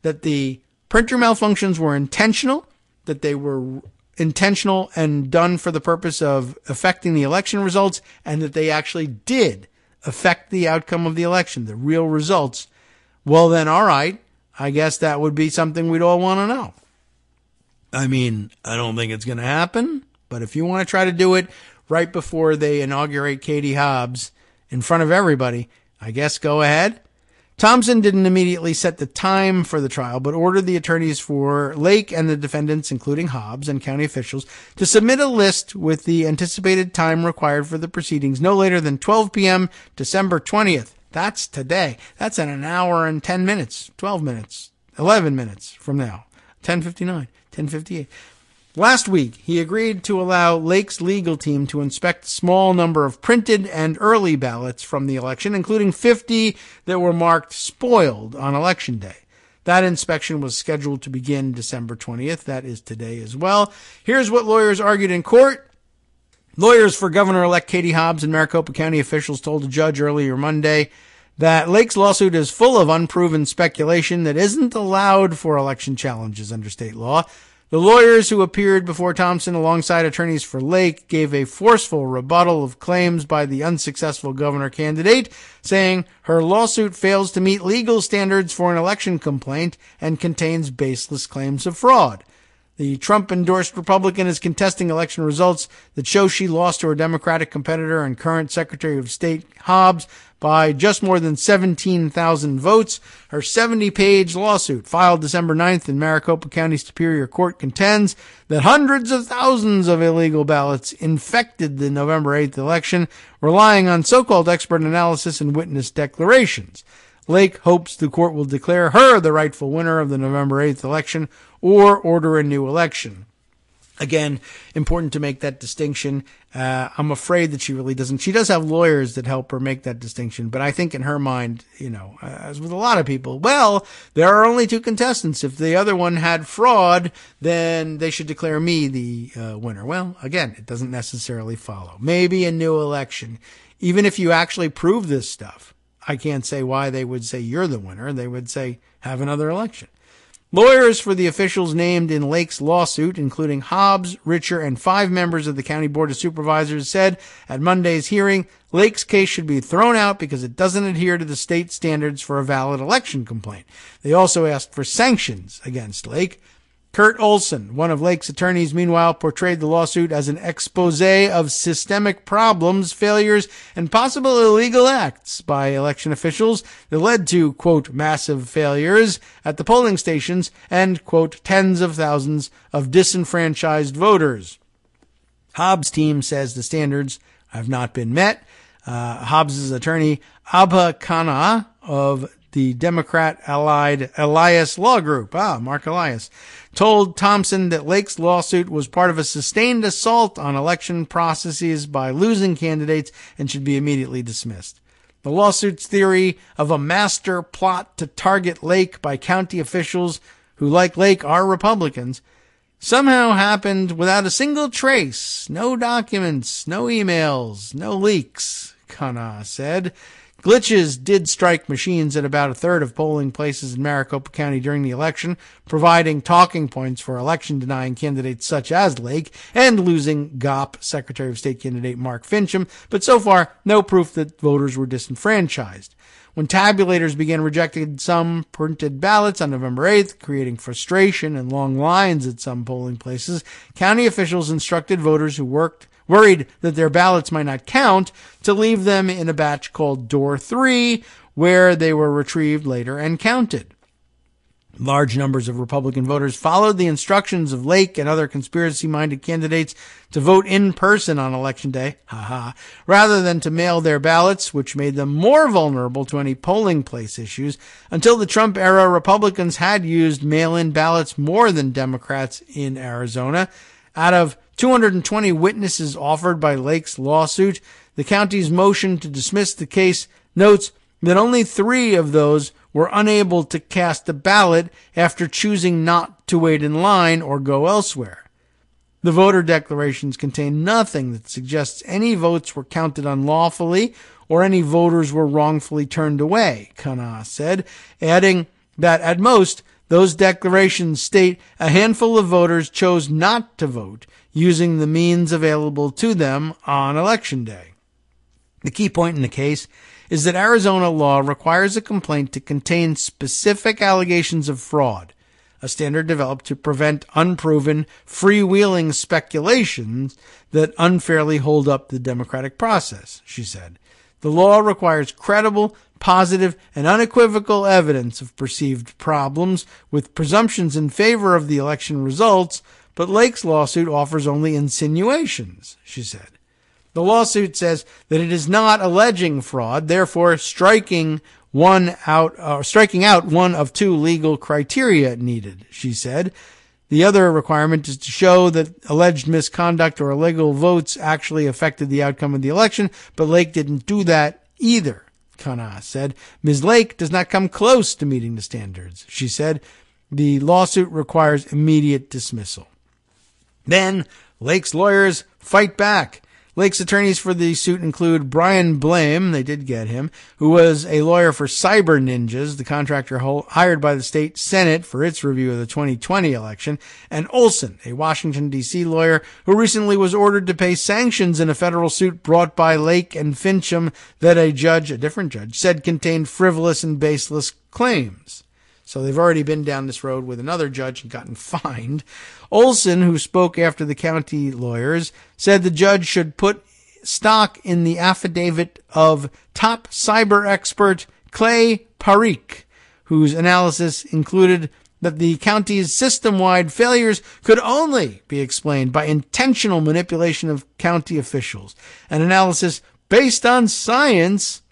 that the printer malfunctions were intentional, that they were intentional and done for the purpose of affecting the election results, and that they actually did affect the outcome of the election, the real results, well then, all right, I guess that would be something we'd all want to know. I mean, I don't think it's going to happen, but if you want to try to do it right before they inaugurate Katie Hobbs in front of everybody, I guess go ahead. Thompson didn't immediately set the time for the trial, but ordered the attorneys for Lake and the defendants, including Hobbs and county officials, to submit a list with the anticipated time required for the proceedings no later than 12 p.m. December 20th. That's today. That's in an hour and 10 minutes, 12 minutes, 11 minutes from now. 10:59, 10:58. Last week, he agreed to allow Lake's legal team to inspect a small number of printed and early ballots from the election, including 50 that were marked spoiled on Election Day. That inspection was scheduled to begin December 20th. That is today as well. Here's what lawyers argued in court. Lawyers for Governor-elect Katie Hobbs and Maricopa County officials told a judge earlier Monday that Lake's lawsuit is full of unproven speculation that isn't allowed for election challenges under state law. The lawyers who appeared before Thompson alongside attorneys for Lake gave a forceful rebuttal of claims by the unsuccessful governor candidate, saying her lawsuit fails to meet legal standards for an election complaint and contains baseless claims of fraud. The Trump-endorsed Republican is contesting election results that show she lost to her Democratic competitor and current Secretary of State Hobbs by just more than 17,000 votes. Her 70-page lawsuit, filed December 9th in Maricopa County Superior Court, contends that hundreds of thousands of illegal ballots infected the November 8th election, relying on so-called expert analysis and witness declarations. Lake hopes the court will declare her the rightful winner of the November 8th election or order a new election. Again, important to make that distinction. I'm afraid that she really doesn't. She does have lawyers that help her make that distinction, but I think in her mind, as with a lot of people, well, there are only two contestants. If the other one had fraud, then they should declare me the winner. Well, again, it doesn't necessarily follow. Maybe a new election. Even if you actually prove this stuff, I can't say why they would say you're the winner. They would say have another election. Lawyers for the officials named in Lake's lawsuit, including Hobbs, Richer, and 5 members of the County Board of Supervisors, said at Monday's hearing Lake's case should be thrown out because it doesn't adhere to the state standards for a valid election complaint. They also asked for sanctions against Lake. Kurt Olson, one of Lake's attorneys, meanwhile, portrayed the lawsuit as an expose of systemic problems, failures, and possible illegal acts by election officials that led to, quote, massive failures at the polling stations and, quote, tens of thousands of disenfranchised voters. Hobbs' team says the standards have not been met. Hobbs' attorney, Abha Khanna of the Democrat-allied Elias Law Group, Mark Elias, told Thompson that Lake's lawsuit was part of a sustained assault on election processes by losing candidates and should be immediately dismissed. The lawsuit's theory of a master plot to target Lake by county officials who, like Lake, are Republicans, somehow happened without a single trace, no documents, no emails, no leaks, Khanna said. Glitches did strike machines at about a third of polling places in Maricopa County during the election, providing talking points for election-denying candidates such as Lake and losing GOP Secretary of State candidate Mark Finchem, but so far, no proof that voters were disenfranchised. When tabulators began rejecting some printed ballots on November 8th, creating frustration and long lines at some polling places, county officials instructed voters who worried that their ballots might not count, to leave them in a batch called Door 3, where they were retrieved later and counted. Large numbers of Republican voters followed the instructions of Lake and other conspiracy-minded candidates to vote in person on Election Day, rather than to mail their ballots, which made them more vulnerable to any polling place issues. Until the Trump era, Republicans had used mail-in ballots more than Democrats in Arizona. Out of 220 witnesses offered by Lake's lawsuit, the county's motion to dismiss the case notes that only 3 of those were unable to cast a ballot after choosing not to wait in line or go elsewhere. The voter declarations contain nothing that suggests any votes were counted unlawfully or any voters were wrongfully turned away, Kana said, adding that at most, those declarations state a handful of voters chose not to vote using the means available to them on Election Day. The key point in the case is that Arizona law requires a complaint to contain specific allegations of fraud, a standard developed to prevent unproven, freewheeling speculations that unfairly hold up the democratic process, she said. The law requires credible, positive, and unequivocal evidence of perceived problems, with presumptions in favor of the election results, but Lake's lawsuit offers only insinuations, she said. The lawsuit says that it is not alleging fraud, therefore striking out one of 2 legal criteria needed, she said. The other requirement is to show that alleged misconduct or illegal votes actually affected the outcome of the election, but Lake didn't do that either, Kana said. Ms. Lake does not come close to meeting the standards, she said. The lawsuit requires immediate dismissal. Then Lake's lawyers fight back. Lake's attorneys for the suit include Brian Blame, they did get him, who was a lawyer for Cyber Ninjas, the contractor hired by the state Senate for its review of the 2020 election, and Olson, a Washington, D.C. lawyer who recently was ordered to pay sanctions in a federal suit brought by Lake and Fincham that a different judge, said contained frivolous and baseless claims. So they've already been down this road with another judge and gotten fined. Olson, who spoke after the county lawyers, said the judge should put stock in the affidavit of top cyber expert Clay Parikh, whose analysis included that the county's system-wide failures could only be explained by intentional manipulation of county officials. An analysis based on science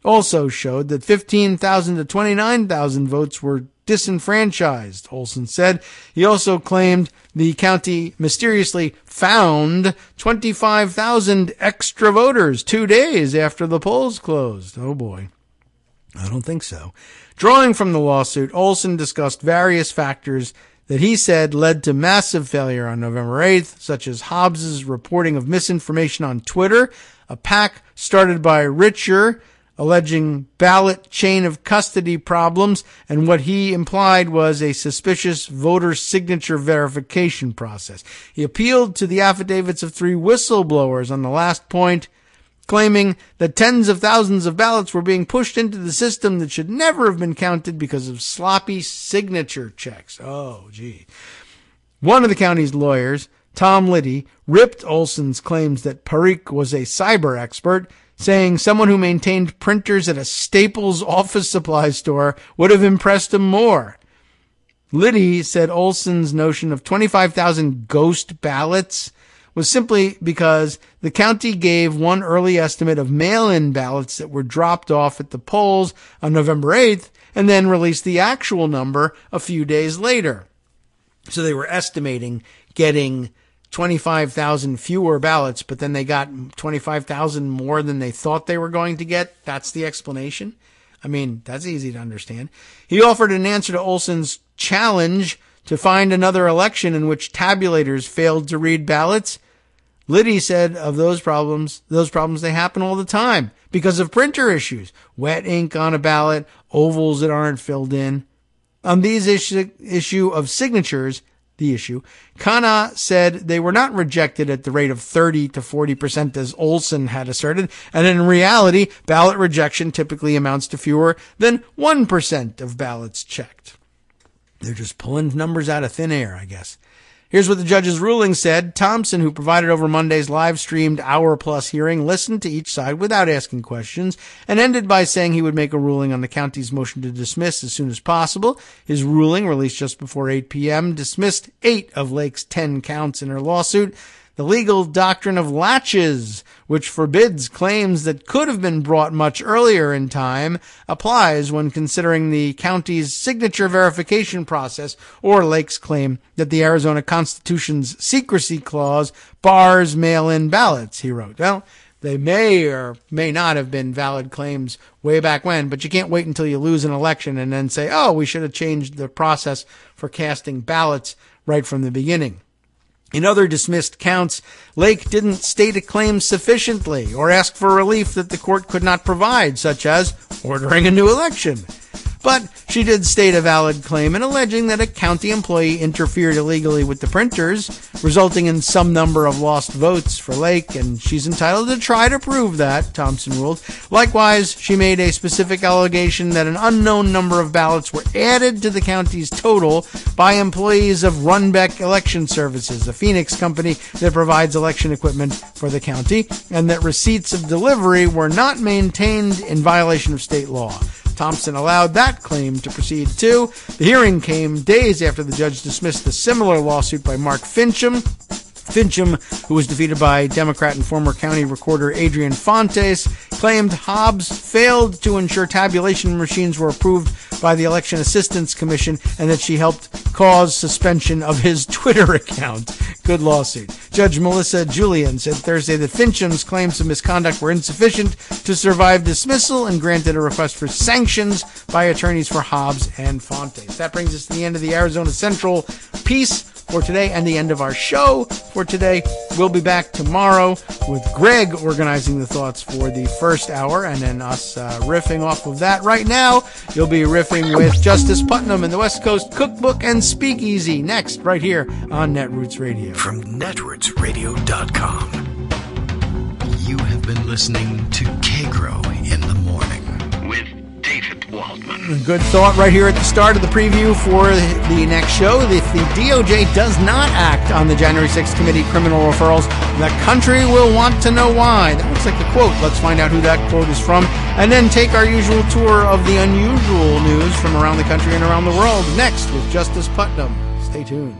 also showed that 15,000 to 29,000 votes were disenfranchised, Olson said. He also claimed the county mysteriously found 25,000 extra voters 2 days after the polls closed. Oh boy. I don't think so. Drawing from the lawsuit, Olson discussed various factors that he said led to massive failure on November 8th, such as Hobbs's reporting of misinformation on Twitter, a PAC started by Richer, alleging ballot chain of custody problems, and what he implied was a suspicious voter signature verification process. He appealed to the affidavits of 3 whistleblowers on the last point, claiming that tens of thousands of ballots were being pushed into the system that should never have been counted because of sloppy signature checks. Oh, gee. One of the county's lawyers, Tom Liddy, ripped Olson's claims that Parikh was a cyber expert, saying someone who maintained printers at a Staples office supply store would have impressed him more. Liddy said Olson's notion of 25,000 ghost ballots was simply because the county gave one early estimate of mail-in ballots that were dropped off at the polls on November 8th and then released the actual number a few days later. So they were estimating getting 25,000 fewer ballots, but then they got 25,000 more than they thought they were going to get. That's the explanation. I mean, that's easy to understand. He offered an answer to Olson's challenge to find another election in which tabulators failed to read ballots. Liddy said of those problems, they happen all the time because of printer issues. Wet ink on a ballot, ovals that aren't filled in. On these issue of signatures, Kana said they were not rejected at the rate of 30 to 40% as Olson had asserted, and in reality, ballot rejection typically amounts to fewer than 1% of ballots checked. They're just pulling numbers out of thin air, I guess. Here's what the judge's ruling said. Thompson, who presided over Monday's live-streamed hour-plus hearing, listened to each side without asking questions and ended by saying he would make a ruling on the county's motion to dismiss as soon as possible. His ruling, released just before 8 p.m., dismissed 8 of Lake's 10 counts in her lawsuit. The legal doctrine of laches, which forbids claims that could have been brought much earlier in time, applies when considering the county's signature verification process or Lake's claim that the Arizona Constitution's secrecy clause bars mail-in ballots, he wrote. Well, they may or may not have been valid claims way back when, but you can't wait until you lose an election and then say, oh, we should have changed the process for casting ballots right from the beginning. In other dismissed counts, Lake didn't state a claim sufficiently or ask for relief that the court could not provide, such as ordering a new election. But she did state a valid claim in alleging that a county employee interfered illegally with the printers, resulting in some number of lost votes for Lake, and she's entitled to try to prove that, Thompson ruled. Likewise, she made a specific allegation that an unknown number of ballots were added to the county's total by employees of Runbeck Election Services, a Phoenix company that provides election equipment for the county, and that receipts of delivery were not maintained in violation of state law. Thompson allowed that claim to proceed too. The hearing came days after the judge dismissed a similar lawsuit by Mark Fincham. Fincham, who was defeated by Democrat and former county recorder Adrian Fontes, claimed Hobbs failed to ensure tabulation machines were approved by the Election Assistance Commission and that she helped cause suspension of his Twitter account. Good lawsuit. Judge Melissa Julian said Thursday that Fincham's claims of misconduct were insufficient to survive dismissal and granted a request for sanctions by attorneys for Hobbs and Fontes. That brings us to the end of the Arizona Central piece for today and the end of our show for today. We'll be back tomorrow with Greg organizing the thoughts for the first hour and then us riffing off of that. Right now, you'll be riffing with Justice Putnam and the West Coast Cookbook and Speakeasy next right here on Netroots Radio. From netrootsradio.com, you have been listening to Kagro in the Morning with David Waldman. Good thought right here at the start of the preview for the next show. If the DOJ does not act on the January 6th committee criminal referrals, the country will want to know why. That looks like the quote. Let's find out who that quote is from, and then take our usual tour of the unusual news from around the country and around the world next with Justice Putnam. Stay tuned.